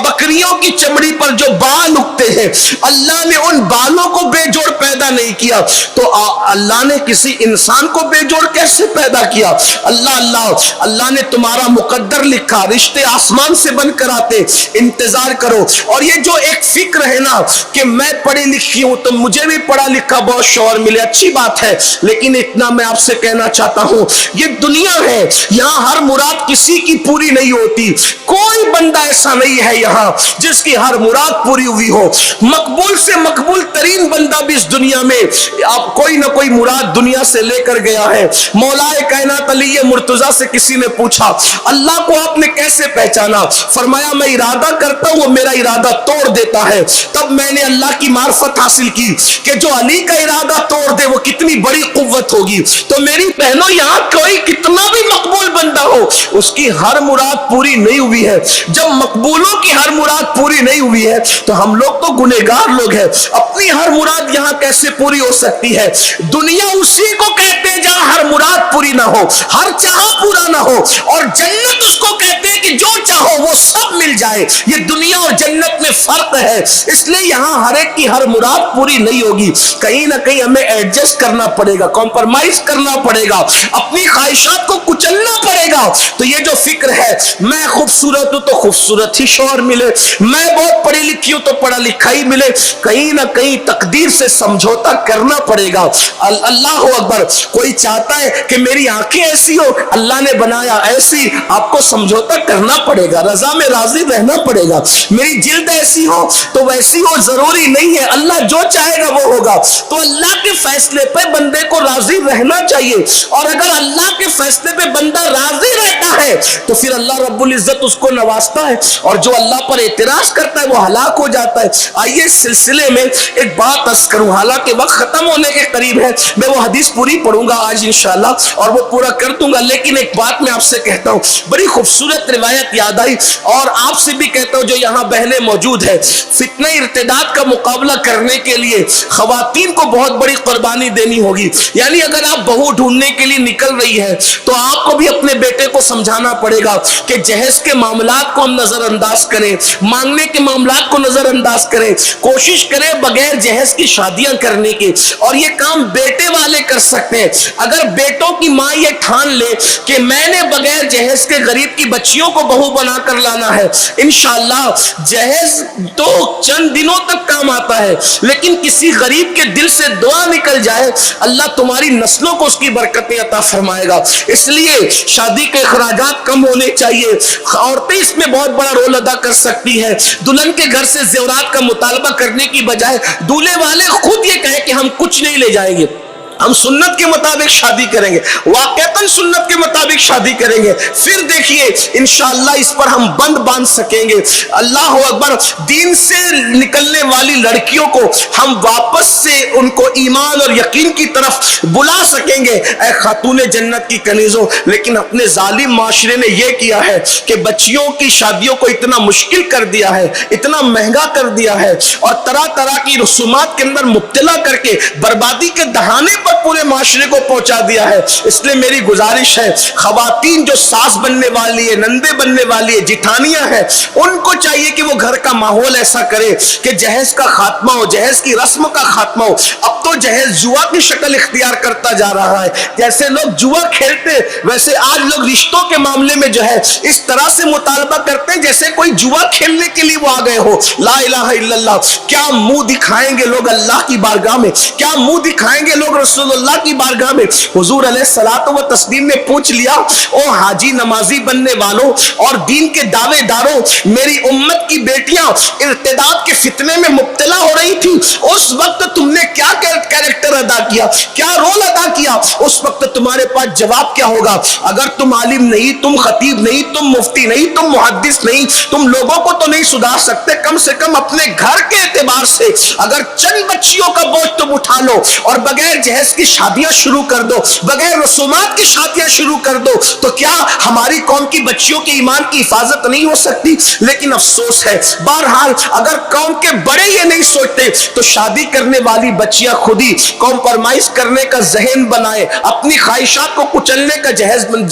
بکریوں کی چمڑی پر جو بال اگتے ہیں، اللہ نے ان بالوں کو بے جوڑ پیدا نہیں کیا، تو اللہ نے کسی انسان کو بے جوڑ کیسے پیدا کیا؟ اللہ نے تمہارا مقدر لکھا، رشتے آسمان سے بن کر آتے، انتظار کرو۔ اور یہ جو ایک فکر ہے نا کہ میں پڑھی لکھی ہوں تو مجھے بھی پڑھا لکھا بہت شوہر ملے، اچھی بات ہے، لیکن اتنا میں آپ سے کہنا چاہتا ہوں، یہ دنیا ہے، یہاں ہر مراد کسی کی پوری نہیں ہوتی، کوئی بندہ ایسا نہیں ہے یہاں جس کی ہر مراد پوری ہوئی ہو۔ مقبول سے مقبول ترین بندہ بھی اس دنیا میں آپ کوئی نہ کوئی مراد دنیا سے لے کر گیا ہے۔ مولا کائنات علی مرتضیٰ سے کسی نے پوچھا، اللہ کو آپ نے کیسے پہچانا؟ فرمایا میں ارادہ کرتا ہوں وہ میرا ارادہ توڑ دیتا ہے، تب میں نے اللہ کی معرفت حاصل کی کہ جو علی کا ارادہ توڑ دے وہ کتنی بڑی قوت ہوگی۔ تو میری بہنوں، یہاں کوئی کتنا بھی مقبول بندہ ہو، اس کی ہر مراد پوری نہیں ہوئی ہے۔ جب مقبولوں کی ہر مراد پوری نہیں ہوئی ہے تو ہم لوگ تو گنہگار لوگ ہیں، اپنی ہر مراد یہاں کیسے پوری ہو سکتی ہے؟ دنیا اسی کو کہتے ہیں جہاں ہر مراد پوری نہ ہو، ہر چاہا پورا نہ ہو، اور جنت اس کو کہتے ہیں کہ جو چاہو وہ سب مل جائے۔ یہ دنیا اور جنت میں فرق ہے، اس لیے یہاں ہر ایک کی ہر مراد پوری نہیں ہوگی، کہیں نہ کہیں ہمیں ایڈجسٹ کرنا پڑے گا، کمپرمائز کرنا پڑے گا، اپنی خواہشات کو کچلنا پڑے گا تو یہ جو فکر ہے میں خوبصورت ہوں تو خوبصورت ہی شوہر ملے، میں بہت پڑھی لکھی ہوں تو پڑھا لکھا ہی ملے، کہیں نہ کہیں تقدیر سے سمجھوتا کرنا پڑے گا۔ اللہ اکبر۔ کوئی چاہتا ہے کہ میری آنکھیں ایسی ہو، اللہ نے بنایا ایسی، آپ کو سمجھوتا کرنا پڑے گا، رضا میں راضی رہنا پڑے گا۔ میری جلد ایسی ہو تو ویسی ہو ضروری نہیں ہے، اللہ جو چاہے گا وہ ہوگا۔ تو اللہ کے فیصلے پہ بندے کو راضی رہنا چاہیے، اور اگر اللہ کے فیصلے پہ بندہ راضی رہتا ہے تو پھر اللہ رب العزت اس کو نوازتا ہے، اور جو اللہ پر اعتراض کرتا ہے وہ ہلاک ہو جاتا ہے۔ آئیے اس سلسلے میں ایک بات عرض کروں، حالانکہ وقت ختم ہونے کے قریب ہے، میں وہ حدیث پوری پڑھوں گا آج انشاءاللہ اور وہ پورا کر دوں گا، لیکن ایک بات میں آپ سے کہتا ہوں، بڑی خوبصورت روایت یاد آئی، اور آپ سے بھی کہتا ہوں جو یہاں بہنیں موجود ہے، فتنہ ارتداد کا مقابلہ کرنے کے لیے خواتین کو بہت بڑی قربانی دینی ہوگی۔ یعنی اگر آپ بہو ڈھونڈنے کے لیے نکل رہی ہے تو آپ کو بھی اپنے بیٹے کو سمجھانا پڑے گا کہ جہیز کے معاملات کو ہم نظر انداز کریں، مانگنے کے معاملات کو نظر انداز کریں، کوشش کریں بغیر جہیز کی شادیاں کرنے کی، اور یہ کام بیٹے والے کر سکتے ہیں۔ اگر بیٹوں کی ماں یہ ٹھان لے کہ میں نے بغیر جہیز کے غریب کی بچیوں کو بہو بنا کر لانا ہے، انشاءاللہ جہیز تو چند دنوں تک کام آتا ہے، لیکن کسی غریب کے دل سے دعا نکل جائے اللہ تمہاری نسلوں کو اس کی برکتیں عطا فرمائے گا۔ اس لیے شادی کے اخراجات کم ہونے چاہیے، عورتیں اس میں بہت بڑا رول ادا کر سکتی ہیں۔ دلہن کے گھر سے زیورات کا مطالبہ کرنے کی بجائے دولہے والے خود یہ کہیں کہ ہم کچھ نہیں لے جائیں گے، ہم سنت کے مطابق شادی کریں گے، واقعتاً سنت کے مطابق شادی کریں گے، پھر دیکھیے انشاءاللہ اس پر ہم بند باندھ سکیں گے۔ اللہ اکبر۔ دین سے نکلنے والی لڑکیوں کو ہم واپس سے ان کو ایمان اور یقین کی طرف بلا سکیں گے۔ اے خاتون جنت کی کنیزوں، لیکن اپنے ظالم معاشرے نے یہ کیا ہے کہ بچیوں کی شادیوں کو اتنا مشکل کر دیا ہے، اتنا مہنگا کر دیا ہے، اور طرح طرح کی رسومات کے اندر مبتلا کر کے بربادی کے دہانے پر پورے معاشرے کو پہنچا دیا ہے۔ اس لیے میری گزارش ہے خواتین جو ساس بننے والی ہے، نندے بننے والی ہے، جٹھانیاں ہیں، ان کو چاہیے کہ وہ گھر کا ماحول ایسا کرے کہ جہیز کا خاتمہ ہو، جہیز کی رسم کا خاتمہ ہو۔ اب تو جہیز جوا کی شکل اختیار کرتا جا رہا ہے، جیسے لوگ جوا کھیلتے ویسے آج لوگ رشتوں کے معاملے میں جو ہے اس طرح سے مطالبہ کرتے ہیں جیسے کوئی جوا کھیلنے کے لیے وہ آ گئے ہو۔ لا الہ الا اللہ۔ کیا منہ دکھائیں گے لوگ اللہ کی بارگاہ میں، کیا منہ دکھائیں گے لوگ رسول اللہ کی بارگاہ میں۔ حضور علیہ الصلوۃ والتسلیم نے پوچھ لیا، او حاجی نمازی بننے والوں اور دین کے دعوے داروں، میری امت کی بیٹیاں ارتداد کے فتنے میں مبتلا ہو رہی تھی، اس وقت تم نے کیا کیریکٹر ادا کیا، کیا رول ادا کیا؟ اس وقت تمہارے پاس جواب کیا ہوگا؟ اگر تم عالم نہیں، تم خطیب نہیں، تم مفتی نہیں، تم محدث نہیں، تم لوگوں کو تو نہیں سدھار سکتے، کم سے کم اپنے گھر کے اعتبار سے اگر چند بچیوں کا بوجھ تم اٹھا لو اور بغیر جہیز کی شادیاں شروع کر دو، بغیر رسومات کی شادیاں شروع کر دو، تو کیا ہماری قوم کی بچیوں کے ایمان کی حفاظت نہیں ہو سکتی؟ لیکن افسوس ہے، بہرحال اگر قوم کے بڑے یہ نہیں سوچتے تو شادی کرنے والی بچیاں خود ہی کمپرمائز کرنے کا ذہن بنائے، اپنی خواہشات کو کچلنے کا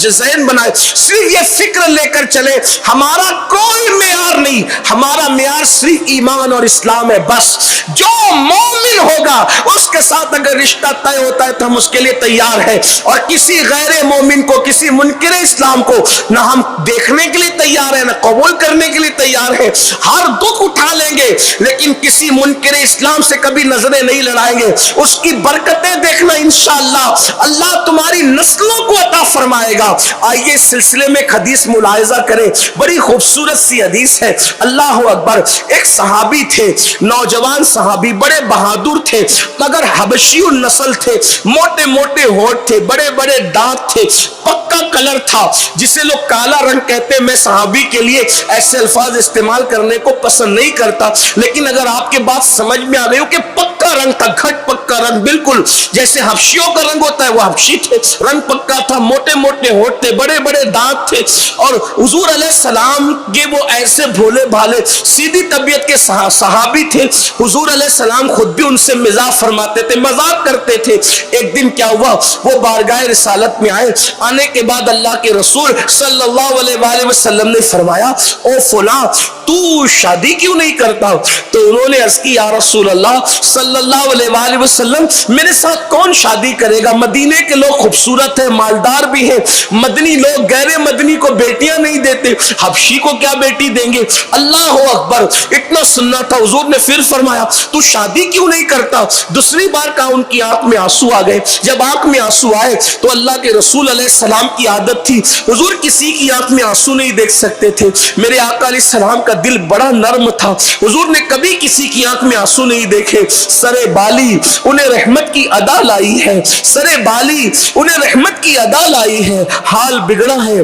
ذہن بنائے، صرف یہ فکر لے کر چلے ہمارا کوئی معیار نہیں، ہمارا معیار صرف ایمان اور اسلام ہے، بس جو مومن ہوگا اس کے ساتھ اگر رشتہ طے ہوتا ہے تو ہم اس کے لیے تیار ہیں، اور کسی غیر مومن کو، کسی منکر اسلام کو نہ ہم دیکھنے کے لیے تیار ہیں، نہ قبول کرنے کے لیے تیار ہیں۔ ہر دکھ اٹھا لیں گے لیکن کسی منکر اسلام سے کبھی نظریں نہیں لڑائیں گے، اس کی برکتیں دیکھنا انشاءاللہ اللہ تمہاری نسلوں کو عطا فرمائے گا۔ آئیے اس سلسلے میں ایک حدیث ملاحظہ کریں، بڑی خوبصورت سی حدیث ہے۔ اللہ اکبر۔ ایک صحابی تھے، نوجوان صحابی، بڑے بہادر تھے مگر حبشی النسل تھے، موٹے موٹے ہونٹ تھے، بڑے بڑے دانت تھے، پکا کلر تھا جسے لوگ کالا رنگ کہتے ہیں۔ میں صحابی کے لیے ایسے الفاظ استعمال کرنے کو پسند نہیں کرتا، لیکن اگر آپ کے بات سمجھ میں آ گئی ہو کہ پکا رنگ تھا، گھٹ پکا رنگ، بالکل جیسے حبشیوں کا رنگ ہوتا ہے وہ حبشی تھے، رنگ پکا تھا، موٹے موٹے ہونٹ تھے، بڑے بڑے دانت تھے، اور حضور علیہ السلام کے وہ ایسے بھولے بھالے سیدھی طبیعت کے صحابی تھے۔ حضور علیہ السلام خود بھی ان سے مزاح فرماتے تھے، مذاق کرتے تھے۔ ایک دن کیا ہوا، وہ بارگاہ رسالت میں آئے، آنے کے بعد اللہ کے رسول صلی اللہ علیہ وآلہ وسلم نے فرمایا، او فلاں تو شادی کیوں نہیں کرتا؟ تو انہوں نے عرض کی یا رسول اللہ صلی اللہ علیہ وآلہ وسلم میرے ساتھ کون شادی کرے گا؟ مدینے کے لوگ خوبصورت ہیں، مالدار بھی ہیں، مدنی لوگ غیر مدنی کو بیٹیاں نہیں دیتے، حبشی کو کیا بیٹی دیں گے؟ اللہ اکبر، اتنا سننا تھا۔ حضور نے پھر فرمایا تو شادی کیوں نہیں کرتا؟ دوسری بار کہا، ان کی آنکھ میں آنسو آ گئے۔ جب آنکھ میں آنسو آئے تو اللہ کے رسول علیہ السلام کی عادت تھی، حضور کسی کی آنکھ میں آنسو نہیں دیکھ سکتے تھے۔ میرے آقا علیہ السلام کا دل بڑا نرم تھا، حضور نے کبھی کسی کی آنکھ میں آنسو نہیں دیکھے۔ سرے بالی انہیں رحمت کی ادا لائی ہے، سرے بالی انہیں رحمت کی ادا لائی ہے، حال بگڑا ہے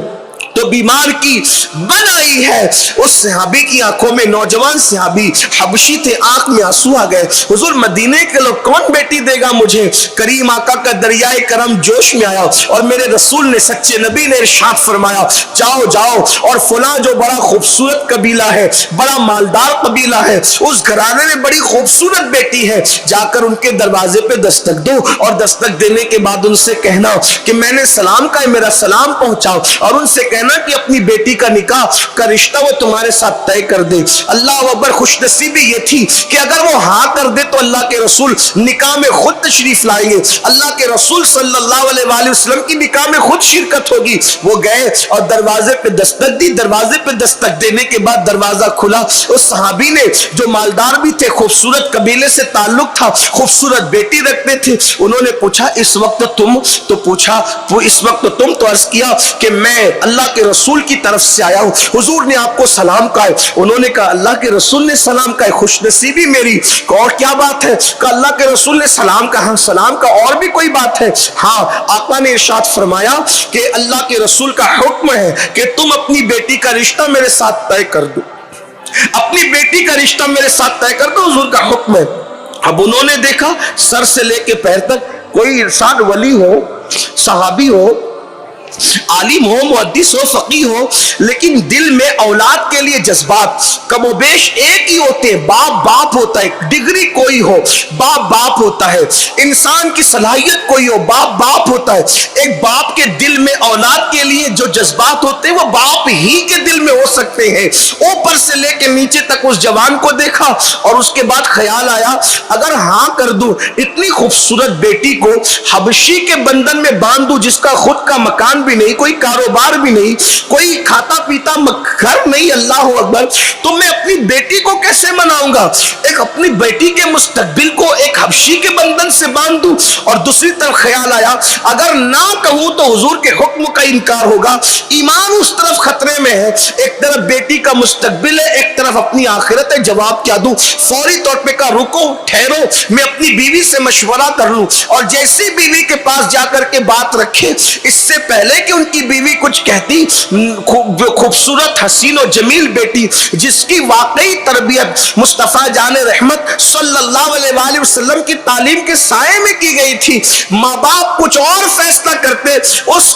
تو بیمار کی بن آئی ہے۔ اس صحابی کی آنکھوں میں، نوجوان صحابی حبشی تھے، آنکھ میں آنسو آ گئے۔ حضور مدینے کے لوگ کون بیٹی دے گا مجھے؟ کریم آقا کا دریائے کرم جوش میں آیا اور میرے رسول نے، سچے نبی نے ارشاد فرمایا جاؤ جاؤ اور فلاں جو بڑا خوبصورت قبیلہ ہے، بڑا مالدار قبیلہ ہے، اس گھرانے میں بڑی خوبصورت بیٹی ہے، جا کر ان کے دروازے پہ دستک دو اور دستک دینے کے بعد ان سے کہنا کہ میں نے سلام کہا ہے، میرا سلام پہنچاؤ، اور ان سے کہنا کہ اپنی بیٹی کا نکاح کا رشتہ وہ تمہارے ساتھ طے کر دے۔ اللہ اکبر، خوش نصیبی یہ تھی کہ اگر وہ ہاں کر دے تو اللہ کے رسول نکاح میں خود تشریف لائیں گے، اللہ کے رسول صلی اللہ علیہ وآلہ وسلم کی نکاح میں خود شرکت ہوگی۔ وہ گئے اور دروازے پہ دستک دی، دروازے پہ دستک دینے کے بعد دروازہ کھلا۔ اس صحابی نے، جو مالدار بھی تھے، خوبصورت قبیلے سے تعلق تھا، خوبصورت بیٹی رکھتے تھے، انہوں نے پوچھا اس وقت تم؟ تو پوچھا وہ اس وقت تم؟ تو عرض کیا کہ میں اللہ کے رسول کی طرف سے آیا ہوں، حضور نے آپ کو سلام کہا ہے۔ انہوں نے کہا اللہ کے رسول نے سلام کہا ہے، خوش نصیبی میری، اور کیا بات ہے؟ کہا اللہ کے رسول نے سلام کہا۔ ہاں سلام کا اور بھی کوئی بات ہے؟ ہاں، آقا نے ارشاد فرمایا کہ اللہ کے رسول کا حکم ہے کہ تم اپنی بیٹی کا رشتہ میرے ساتھ طے کر دو، اپنی بیٹی کا رشتہ میرے ساتھ طے کر دو، حضور کا حکم ہے۔ اب انہوں نے دیکھا سر سے لے کے پیر تک کوئی انسان ولی ہو، صحابی ہو، عالم ہو، محدث ہو، فقیہ ہو، لیکن دل میں اولاد کے لیے جذبات کم و بیش ایک ہی ہوتے ہیں۔ باپ باپ ہوتا ہے، ڈگری کوئی ہو باپ باپ ہوتا ہے، انسان کی صلاحیت کوئی ہو باپ باپ ہوتا ہے۔ ایک باپ کے دل میں اولاد کے لیے جو جذبات ہوتے ہیں وہ باپ ہی کے دل میں ہو سکتے ہیں۔ اوپر سے لے کے نیچے تک اس جوان کو دیکھا اور اس کے بعد خیال آیا اگر ہاں کر دوں، اتنی خوبصورت بیٹی کو حبشی کے بندن میں باندھ دوں جس کا خود کا مکان بھی نہیں، کوئی کاروبار بھی نہیں، کوئی کھاتا پیتا گھر نہیں، اللہ اکبر، تو میں اپنی بیٹی کو کیسے مناؤں گا؟ ایک اپنی بیٹی کے مستقبل کو ایک حبشی کے بندن سے باندھ دوں۔ اور دوسری طرف خیال آیا اگر نہ کہوں تو حضور کے حکم کا انکار ہوگا، ایمان اس طرف خطرے میں ہے، ایک طرف بیٹی کا مستقبل ہے، ایک طرف اپنی آخرت ہے، جواب کیا دوں؟ فوری طور پہ کہا رکو، ٹھہرو، میں اپنی بیوی سے مشورہ کر لوں۔ اور جیسی بیوی کے پاس جا کر کے بات رکھے، اس سے پہلے کہ ان کی بیوی کچھ کہتی، خوبصورت حسین و جمیل بیٹی جس کی واقعی تربیت مصطفیٰ جان رحمت صلی اللہ علیہ وآلہ وسلم کی تعلیم کے سائے میں کی گئی تھی، ماں باپ کچھ اور فیصلہ کرتے، اس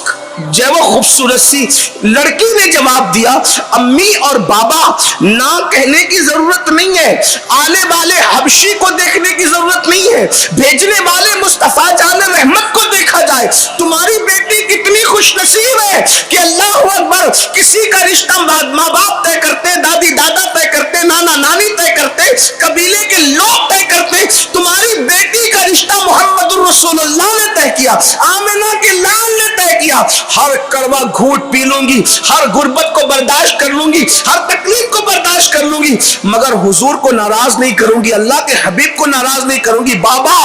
جو وہ خوبصورت سی لڑکی نے جواب دیا امی اور بابا نہ کہنے کی ضرورت نہیں ہے، آنے والے حبشی کو دیکھنے کی ضرورت نہیں ہے، بھیجنے والے مصطفیٰ جان رحمت کو دیکھا جائے۔ تمہاری بیٹی کتنی خوش نصیب ہے کہ اللہ اکبر، کسی کا رشتہ ماں باپ طے کرتے، دادی دادا طے کرتے، نانا نانی طے کرتے، قبیلے کے لوگ طے کرتے، تمہاری بیٹی کا رشتہ محمد الرسول اللہ نے طے کیا، آمنہ کے لال نے طے کیا۔ ہر کڑوا گھونٹ پی لوں گی، ہر غربت کو برداشت کر لوں گی، ہر تکلیف کو برداشت کر لوں گی، مگر حضور کو ناراض نہیں کروں گی، اللہ کے حبیب کو ناراض نہیں کروں گی۔ بابا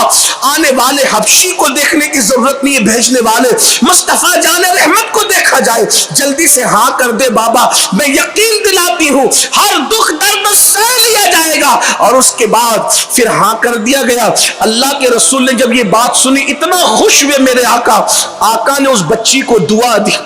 آنے والے حبشی کو دیکھنے کی ضرورت نہیں ہے، بھیجنے والے مصطفیٰ جان رحمت کو دیکھا جائے، جلدی سے ہاں کر دے بابا، میں یقین دلاتی ہوں ہر دکھ درد سہ لیا جائے گا۔ اور اس کے بعد پھر ہاں کر دیا گیا۔ اللہ کے رسول نے جب یہ بات سنی اتنا خوش ہوئے میرے آقا، آقا نے اس بچی کو دعا دی،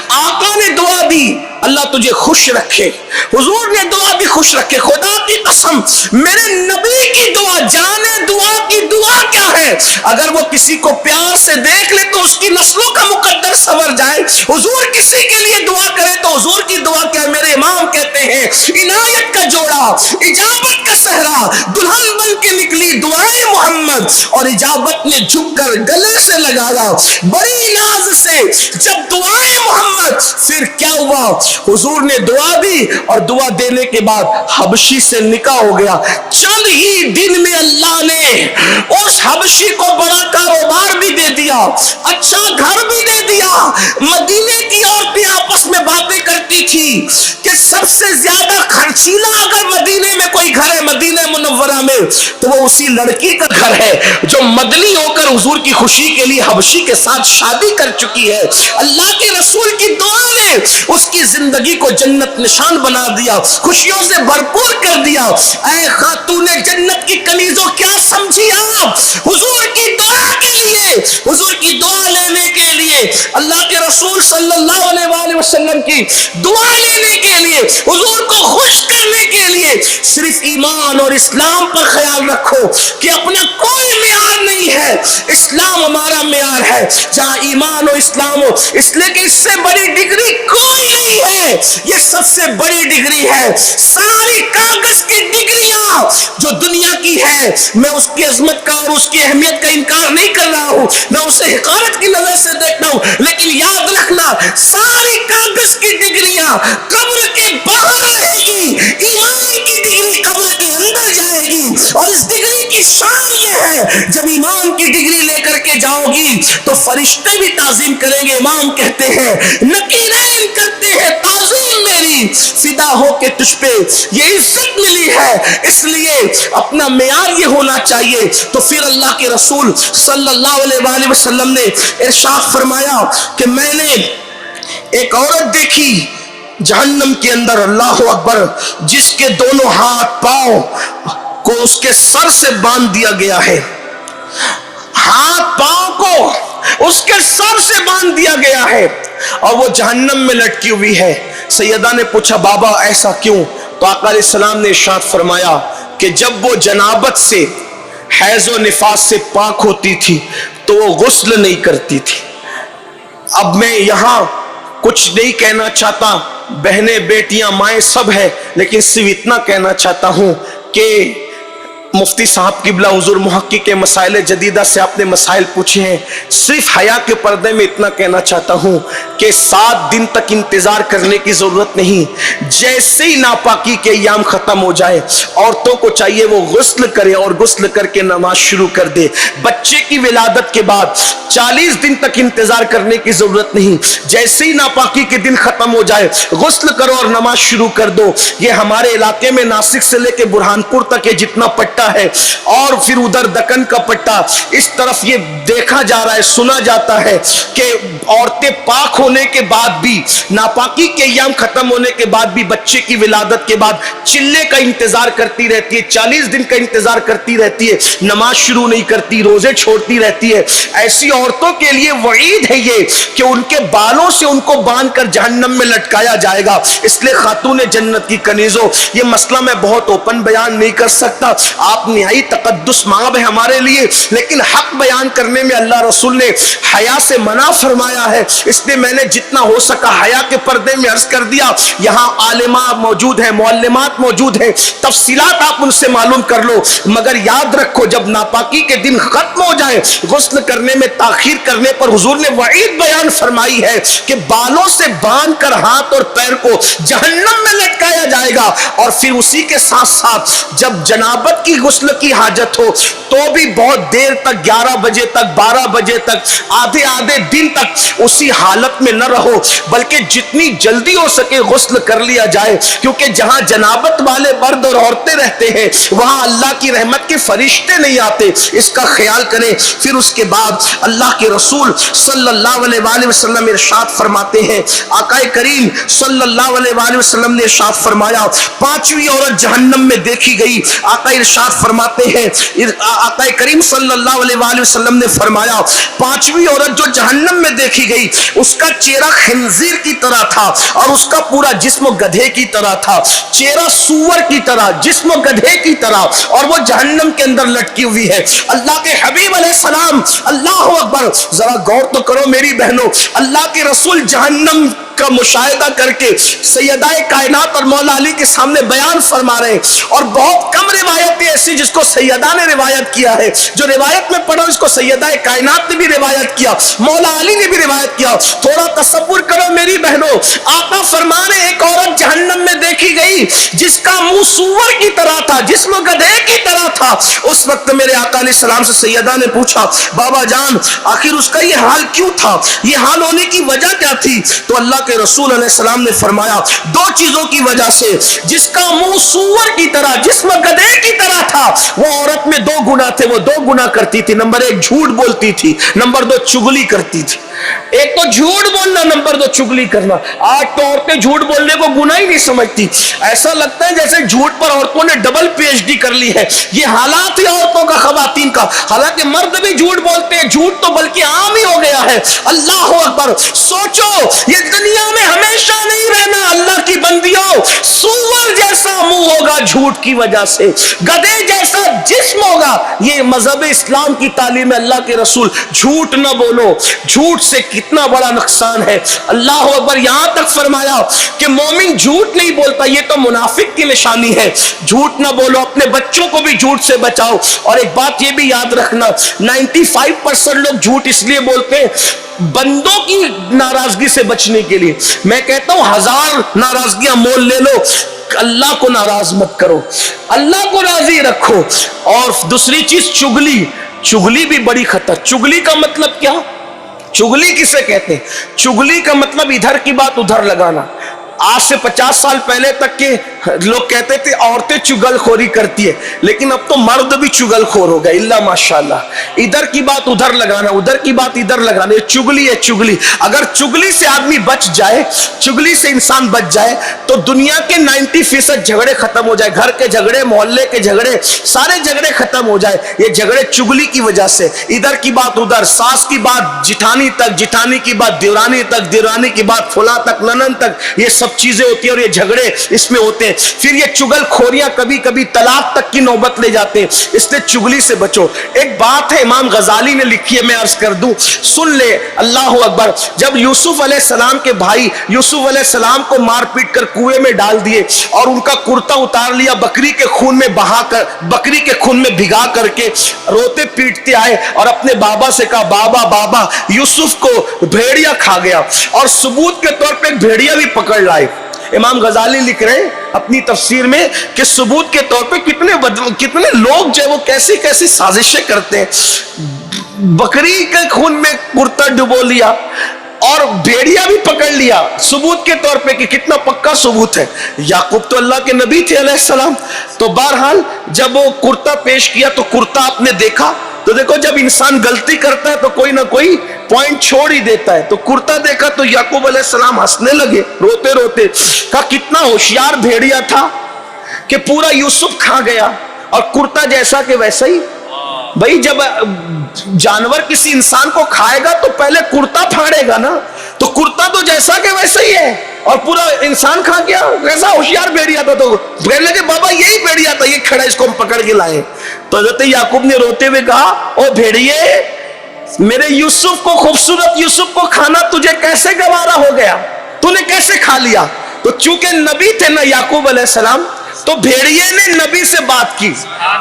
آقا نے دعا دی اللہ تجھے خوش رکھے، حضور نے دعا دی خوش رکھے۔ خدا کی قسم میرے نبی کی دعا، جانے دعا کی دعا کیا ہے، اگر وہ کسی کو پیار سے دیکھ لے تو اس کی نسلوں کا مقدر سنور جائے۔ حضور کسی کے لیے دعا کرے تو حضور کی دعا کیا ہے؟ میرے امام کہتے ہیں عنایت کا جوڑا، اجابت کا صحرا، دلہن بن کے نکلی دعائیں محمد، اور اجابت نے جھک کر گلے سے لگایا بڑی ناز سے، جب دعائیں محمد بعد پھر کیا ہوا؟ حضور نے دعا دی اور دعا دینے کے بعد حبشی سے نکاح ہو گیا۔ چند ہی دن میں اللہ نے اس حبشی کو بڑا کاروبار بھی دے دیا، اچھا گھر بھی دے دیا۔ مدینے کی عورتیں آپس میں باتیں کرتی تھی کہ سب سے زیادہ خرچیلا اگر مدینے میں کوئی گھر ہے مدینہ منورہ میں تو وہ اسی لڑکی کا گھر ہے جو مدنی ہو کر حضور کی خوشی کے لیے حبشی کے ساتھ شادی کر چکی ہے۔ اللہ کے رسول کی دعا نے اس کی زندگی کو جنت نشان بنا دیا، خوشیوں سے بھرپور کر دیا۔ اے خاتون جنت کی کنیزوں، کیا سمجھی آپ؟ حضور کی دعا کے لیے، حضور کی دعا لینے کے لیے، اللہ کے رسول صلی اللہ علیہ وآلہ وسلم کی دعا لینے کے لیے، حضور کو خوش کرنے کے لیے صرف ایمان اور اسلام پر خیال رکھو کہ اپنا کوئی معیار نہیں ہے، اسلام ہمارا معیار ہے۔ جہاں ایمان اور اسلام ہو، اس لیے کہ اس سے بڑی ڈگری کوئی نہیں ہے، یہ سب سے بڑی ڈگری ہے۔ ساری کاغذ کی ڈگریاں جو دنیا کی ہے، میں اس کی عظمت کا اور اس کی اہمیت کا انکار نہیں کر رہا ہوں، میں اسے حقارت کی نظر سے دیکھتا ہوں، لیکن یاد رکھنا ساری کاغذ کی ڈگریاں قبر کے باہر رہے گی، ایمان کی ڈگری قبر کے اندر جائے گی۔ اور اس ڈگری کی شان یہ ہے، جب ایمان کی ڈگری لے کر کے جاؤ گی تو فرشتے بھی تعظیم کریں گے۔ امام کہتے ہیں نکیرین کرتے ہیں تعظیم میری فدا ہو کے تجھ پہ یہ عزت ملی ہے، اس لیے اپنا معیار یہ ہونا چاہیے۔ تو پھر اللہ کے رسول صلی اللہ علیہ وآلہ وسلم نے ارشاد فرمایا کہ میں نے ایک عورت دیکھی جہنم کے اندر، اللہ اکبر، جس کے دونوں ہاتھ پاؤں کو اس کے سر سے باندھ دیا گیا ہے، ہاتھ پاؤں کو اس کے سر سے باندھ دیا گیا ہے اور وہ جہنم میں لٹکی ہوئی ہے۔ سیدہ نے پوچھا بابا ایسا کیوں؟ تو آقا علیہ السلام نے ارشاد فرمایا کہ جب وہ جنابت سے، حیض و نفاس سے پاک ہوتی تھی تو وہ غسل نہیں کرتی تھی۔ اب میں یہاں کچھ نہیں کہنا چاہتا، بہنیں بیٹیاں مائیں سب ہیں، لیکن صرف اتنا کہنا چاہتا ہوں کہ مفتی صاحب قبلہ حضور محقق مسائل جدیدہ سے آپ نے مسائل پوچھے ہیں، صرف حیا کے پردے میں اتنا کہنا چاہتا ہوں کہ 7 دن تک انتظار کرنے کی ضرورت نہیں۔ جیسے ہی ناپاکی کے ایام ختم ہو جائے عورتوں کو چاہیے وہ غسل کرے اور غسل کر کے نماز شروع کر دے۔ بچے کی ولادت کے بعد 40 دن تک انتظار کرنے کی ضرورت نہیں، جیسے ہی ناپاکی کے دن ختم ہو جائے غسل کرو اور نماز شروع کر دو۔ یہ ہمارے علاقے میں ناسک سے لے کے برہان پور تک یہ جتنا پٹا ہے اور پھر ادھر دکن کا پٹا، اس طرف یہ دیکھا جا رہا ہے، سنا جاتا ہے کہ عورتیں پاک ہونے کے بعد بھی، ناپاکی کے ایام ختم ہونے کے بعد بھی بچے کی ولادت کے بعد چلے کا انتظار کرتی رہتی ہے، 40 دن کا انتظار کرتی رہتی ہے، نماز شروع نہیں کرتی، روزے چھوڑتی رہتی ہے۔ ایسی عورتوں کے لیے وعید ہے یہ کہ ان کے بالوں سے ان کو باندھ کر جہنم میں لٹکایا جائے گا۔ اس لیے خاتون جنت کی کنیزوں، یہ مسئلہ میں بہت اوپن بیان نہیں کر سکتا، آپ نہائی تقدس مآب ہے ہمارے لیے، لیکن حق بیان کرنے میں اللہ رسول نے حیا سے منع فرمایا ہے، اس لیے میں نے جتنا ہو سکا حیا کے پردے میں عرض کر دیا۔ یہاں عالمات موجود ہیں، معلمات موجود ہیں، تفصیلات آپ ان سے معلوم کر لو، مگر یاد رکھو جب ناپاکی کے دن ختم ہو جائے غسل کرنے میں تاخیر کرنے پر حضور نے وعید بیان فرمائی ہے کہ بالوں سے باندھ کر ہاتھ اور پیر کو جہنم میں لٹکایا جائے گا۔ اور پھر اسی کے ساتھ ساتھ جب جنابت کی غسل کی حاجت ہو تو بھی بہت دیر تک، 11 بجے تک، 12 بجے تک، آدھے دن تک اسی حالت میں نہ رہو، بلکہ جتنی جلدی ہو سکے غسل کر لیا جائے، کیونکہ جہاں جنابت والے مرد اور عورتیں رہتے ہیں وہاں اللہ کی رحمت کے فرشتے نہیں آتے، اس کا خیال کریں۔ پھر اس کے بعد اللہ کے رسول صلی اللہ علیہ وآلہ وسلم ارشاد فرماتے ہیں، آقا کریم صلی اللہ علیہ وآلہ وسلم نے ارشاد فرمایا 5ویں عورت جہنم میں دیکھی گئی۔ آقا ارشاد فرماتے ہیں، آقا کریم صلی اللہ علیہ وآلہ وسلم نے فرمایا 5ویں عورت جو جہنم میں دیکھی گئی اس کا چہرہ خنزیر کی طرح تھا اور اس کا پورا جسم گدھے کی طرح تھا، چہرہ سور کی طرح، جسم گدھے کی طرح، اور وہ جہنم کے اندر لٹکی ہوئی ہے۔ اللہ کے حبیب علیہ السلام، اللہ اکبر، ذرا غور تو کرو میری بہنوں، اللہ کے رسول جہنم کا مشاہدہ کر کے سیدہ کائنات اور مولا علی کے سامنے بیان فرما رہے ہیں. اور بہت کم روایتیں ایسی جس کو سیدہ نے روایت کیا ہے. جو روایت میں پڑھو اس کو سیدہ کائنات نے بھی روایت کیا, مولا علی نے بھی روایت کیا. تھوڑا تصور کرو میری بہنوں, آقا فرما رہے ایک عورت جہنم میں دیکھی گئی جس کا منہ سور کی طرح تھا, جسم گدھے کی طرح تھا. اس وقت میرے آقا علیہ السلام سے سیدہ نے پوچھا, بابا جان آخر اس کا یہ حال کیوں تھا, یہ حال ہونے کی وجہ کیا تھی؟ تو اللہ کے رسول علیہ السلام نے فرمایا دو چیزوں کی وجہ سے. جس کا منہ سور کی طرح, جسم گدھے کی طرح تھا, وہ عورت میں دو گناہ تھے, وہ دو گناہ کرتی تھی. نمبر ایک جھوٹ بولتی تھی, نمبر دو چگلی کرتی تھی. ایک تو جھوٹ بولنا, نمبر دو چگلی کرنا. آج تو عورتیں جھوٹ بولنے کو گناہ ہی نہیں سمجھتی. ایسا لگتا ہے جیسے جھوٹ پر عورتوں نے ڈبل پی ایچ ڈی کر لی ہے. یہ حالات ہے عورتوں کا, خواتین کا. حالانکہ مرد بھی جھوٹ بولتے ہیں, جھوٹ تو بلکہ عام ہی ہو گیا ہے. اللہ اکبر. سوچو یہ دنیا میں ہمیشہ نہیں رہنا. اللہ کی بندیوں, سور جیسا منہ ہوگا جھوٹ کی وجہ سے, گدھے جیسا جسم ہوگا. یہ مذہب اسلام کی تعلیم ہے. اللہ کے رسول جھوٹ نہ بولو, جھوٹ سے کتنا بڑا نقصان ہے. اللہ اکبر. یہاں تک فرمایا کہ مومن جھوٹ نہیں بولتا, یہ تو منافق کی نشانی ہے. جھوٹ نہ بولو, اپنے بچوں کو بھی جھوٹ سے بچاؤ. اور ایک بات یہ بھی یاد رکھنا, 95% لوگ جھوٹ اس لیے بولتے ہیں بندوں کی ناراضگی سے بچنے کے لیے. میں کہتا ہوں 1000 ناراضگیاں مول لے لو, اللہ کو ناراض مت کرو, اللہ کو راضی رکھو. اور دوسری چیز چگلی. چگلی بھی بڑی خطر. چگلی کا مطلب کیا؟ چگلی کسے کہتے ہیں؟ چگلی کا مطلب ادھر کی بات ادھر لگانا. آج سے 50 سال پہلے تک کے لوگ کہتے تھے عورتیں چگل خوری کرتی ہے, لیکن اب تو مرد بھی چگل خور ہو گئے. اللہ ماشاءاللہ. ادھر کی بات ادھر لگانا, ادھر کی بات ادھر لگانا, یہ چگلی ہے. چگلی, اگر چگلی سے آدمی بچ جائے, چگلی سے انسان بچ جائے تو دنیا کے 90% جھگڑے ختم ہو جائے. گھر کے جھگڑے, محلے کے جھگڑے, سارے جھگڑے ختم ہو جائے. یہ جھگڑے چگلی کی وجہ سے. ادھر کی بات ادھر, ساس کی بات جٹھانی تک, جٹھانی کی بات دیورانی تک, دیورانی کی بات فلاں تک, ننن تک, یہ سب چیزیں ہوتی ہیں اور یہ جھگڑے اس میں ہوتے ہیں. پھر یہ چگل خوریاں کبھی کبھی طلاق تک کی نوبت لے جاتے ہیں. اس لیے چگلی سے بچو. ایک بات ہے امام غزالی نے لکھی ہے, میں عرض کر دوں, سن لے. اللہ اکبر. جب یوسف علیہ السلام کے بھائی یوسف علیہ السلام کو مار پیٹ کر کنویں میں ڈال دیے اور ان کا کرتا اتار لیا, بکری کے خون میں بہا کر, بکری کے خون میں بھگا کر کے روتے پیٹتے آئے اور اپنے بابا سے کہا بابا بابا یوسف کو بھیڑیا کھا گیا. اور ثبوت کے طور پہ ایک بھیڑیا بھی پکڑ لائے. امام غزالی لکھ رہے ہیں اپنی تفسیر میں کہ ثبوت کے طور پہ کتنے لوگ جو ہے وہ کیسی کیسی سازشیں کرتے ہیں. بکری کے خون میں کرتا ڈبو لیا اور بھیڑیا بھی پکڑ لیا ثبوت کے طور پہ, کہ کتنا پکا ثبوت ہے. یعقوب تو اللہ کے نبی تھے علیہ السلام. تو بہرحال جب وہ کرتا پیش کیا تو کرتا آپ نے دیکھا, تو دیکھو جب انسان غلطی کرتا ہے تو کوئی نہ کوئی پوائنٹ چھوڑ ہی دیتا ہے. تو کرتا دیکھا تو یعقوب علیہ السلام ہنسنے لگے روتے روتے. کہا کتنا ہوشیار بھیڑیا تھا کہ پورا یوسف کھا گیا, اور کرتا جیسا کہ ویسا ہی. بھائی جب جانور کسی انسان کو کھائے گا تو پہلے کرتا پھاڑے گا نا, تو کرتا تو جیسا کہ ویسا ہی ہے اور پورا انسان کھا گیا. کیسا ہوشیار بھیڑیا تھا. تو کہنے لگے بابا یہی بھیڑیا تھا, یہ کھڑا, اس کو ہم پکڑ کے لائے. تو حضرت یعقوب نے روتے ہوئے کہا او بھیڑیے, میرے یوسف کو, خوبصورت یوسف کو کھانا تجھے کیسے گوارا ہو گیا, تو نے کیسے کھا لیا؟ تو چونکہ نبی تھے نا یعقوب علیہ السلام, تو بھیڑیے نے نبی سے بات کی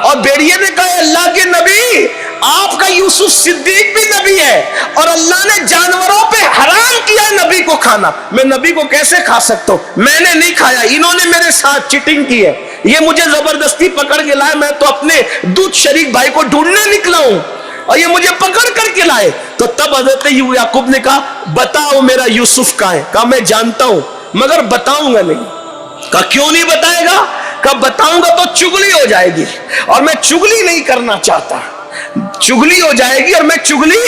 اور بھیڑیے نے کہا اللہ کے نبی, آپ کا یوسف صدیق بھی نبی ہے اور اللہ نے جانوروں پہ حرام کیا نبی کو کھانا, میں نبی کو کیسے کھا سکتا ہوں؟ میں نے نہیں کھایا, انہوں نے میرے ساتھ چیٹنگ کی ہے, یہ مجھے زبردستی پکڑ کے لائے. میں تو اپنے دودھ شریک بھائی کو ڈھونڈنے نکلا ہوں اور یہ مجھے پکڑ کر کے لائے. تو تب حضرت یعقوب نے کہا بتاؤ میرا یوسف کہاں ہے؟ کہا میں جانتا ہوں مگر بتاؤں گا نہیں. کہا کیوں نہیں بتائے گا؟ کہا بتاؤں گا تو چگلی ہو جائے گی اور میں چگلی نہیں کرنا چاہتا. چگلی ہو جائے گی اور میں چگلی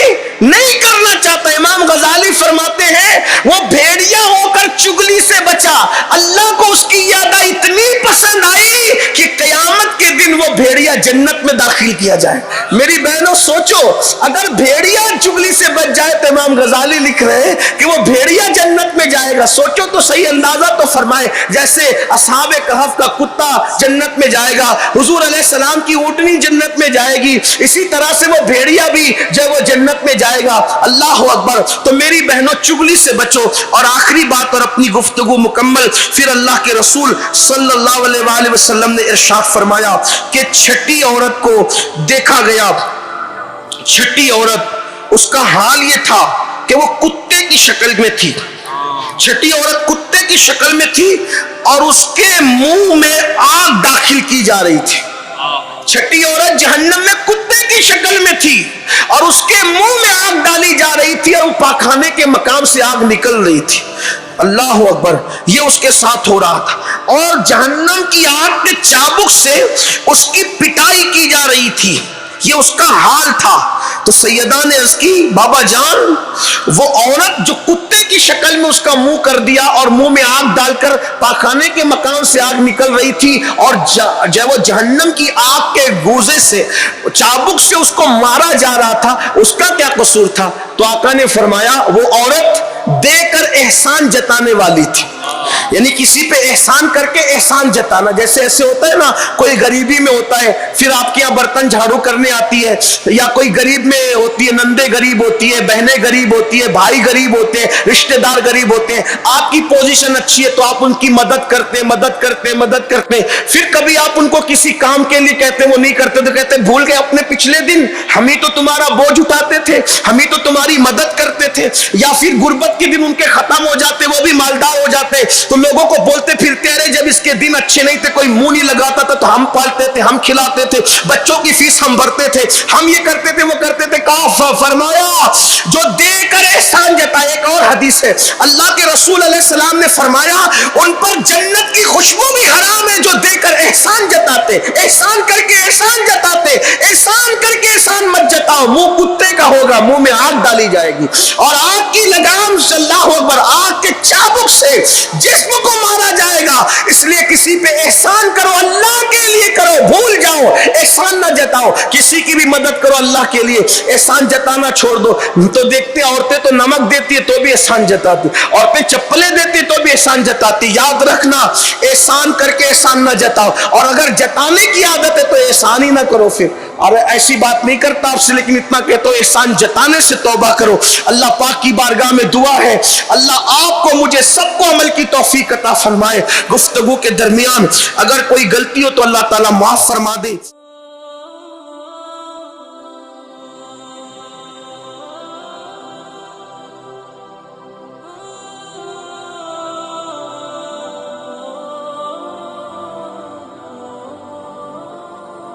نہیں کرنا چاہتا. امام غزالی فرماتے ہیں وہ بھیڑیا ہو کر چگلی سے بچا, اللہ کو اس کی یادہ اتنی پسند آئی کہ قیامت کے دن وہ وہ بھیڑیا جنت میں داخل کیا جائے. میری بہنوں سوچو, اگر بھیڑیا چگلی سے بچ جائے تو امام غزالی لکھ رہے ہیں کہ وہ بھیڑیا جنت میں جائے گا. سوچو تو صحیح, اندازہ تو فرمائے. جیسے اصحاب کہف کا کتا جنت میں جائے گا, حضور علیہ السلام کی اونٹنی جنت میں جائے گی, اسی طرح سے وہ بھیڑیا بھی جو وہ جنت میں جائے گا. اللہ اکبر. تو میری بہنوں چگلی سے بچو. اور آخری بات اور اپنی گفتگو مکمل, پھر اللہ کے رسول صلی اللہ علیہ وآلہ وسلم نے ارشاد فرمایا کہ چھٹی عورت کو دیکھا گیا. چھٹی عورت, اس کا حال یہ تھا کہ وہ کتے کی شکل میں تھی. چھٹی عورت کتے کی شکل میں تھی اور اس کے منہ میں آگ داخل کی جا رہی تھی. چھٹی عورت جہنم میں کتے کی شکل میں تھی اور اس کے منہ میں آگ ڈالی جا رہی تھی اور پاخانے کے مقام سے آگ نکل رہی تھی. اللہ اکبر. یہ اس کے ساتھ ہو رہا تھا اور جہنم کی آگ کے چابک سے اس کی پٹائی کی جا رہی تھی. یہ اس کا حال تھا. تو سیدہ نے عرض کی, بابا جان, وہ عورت جو کتے کی شکل میں اس کا منہ کر دیا اور منہ میں آگ ڈال کر پاخانے کے مقام سے آگ نکل رہی تھی اور جب وہ جہنم کی آگ کے گوزے سے چابک سے اس کو مارا جا رہا تھا, اس کا کیا قصور تھا؟ تو آقا نے فرمایا وہ عورت دے کر احسان جتانے والی تھی. یعنی کسی پہ احسان کر کے احسان جتانا. جیسے ایسے ہوتا ہے نا, کوئی غریبی میں ہوتا ہے, پھر آپ کے یہاں برتن جھاڑو کرنے آتی ہے, یا کوئی غریب میں ہوتی ہے, نندے غریب ہوتی ہے, بہنیں غریب ہوتی ہے, بھائی غریب ہوتے ہیں, رشتہ دار غریب ہوتے ہیں. آپ کی پوزیشن اچھی ہے تو آپ ان کی مدد کرتے ہیں. پھر کبھی آپ ان کو کسی کام کے لیے کہتے ہیں, وہ نہیں کرتے تو کہتے بھول گئے اپنے پچھلے دن, ہم ہی تو تمہارا بوجھ اٹھاتے تھے, ہم ہی تو تمہاری مدد کرتے تھے. یا پھر غربت کے دن ان کے ختم ہو جاتے, وہ بھی مالدار ہو جاتے, تو لوگوں کو بولتے پھرتے رہے جب اس کے دن اچھے نہیں تھے, کوئی منہ نہیں لگاتا تھا تو ہم پالتے تھے, ہم کھلاتے تھے, بچوں کی فیس ہم بھرتے تھے, ہم یہ کرتے تھے, وہ کرتے تھے. کہا فرمایا جو دے کر احسان جتائے. ایک اور حدیث ہے, اللہ کے رسول علیہ السلام نے فرمایا ان پر جنت کی خوشبو بھی حرام ہے جو دے کر احسان جتاتے. احسان کر کے احسان جتاتے, احسان کر کے احسان مت جتاؤ. منہ کتے کا ہوگا, منہ میں آگ ڈالی جائے گی اور آگ کی لگام سے, اللہ اکبر, آگ کے چابک سے جسم کو مارا جائے گا. اس لیے کسی پہ احسان کرو, اللہ کے لیے کرو, بھول جاؤ, احسان نہ جتاؤ. کسی کی بھی مدد کرو اللہ کے لیے, احسان جتانا چھوڑ دو. تو دیکھتے عورتیں تو نمک دیتی ہے تو بھی احسان جتاتی, عورتیں چپلیں دیتی تو بھی احسان جتاتی. یاد رکھنا, احسان کر کے احسان نہ جتاؤ, اور اگر جتانے کی عادت ہے تو احسان ہی نہ کرو. پھر اور ایسی بات نہیں کرتا آپ سے, لیکن اتنا کہتا ہوں احسان جتانے سے توبہ کرو. اللہ پاک کی بارگاہ میں دعا ہے, اللہ آپ کو مجھے سب کو عمل کی توفیق عطا فرمائے. گفتگو کے درمیان اگر کوئی غلطی ہو تو اللہ تعالیٰ معاف فرما دے.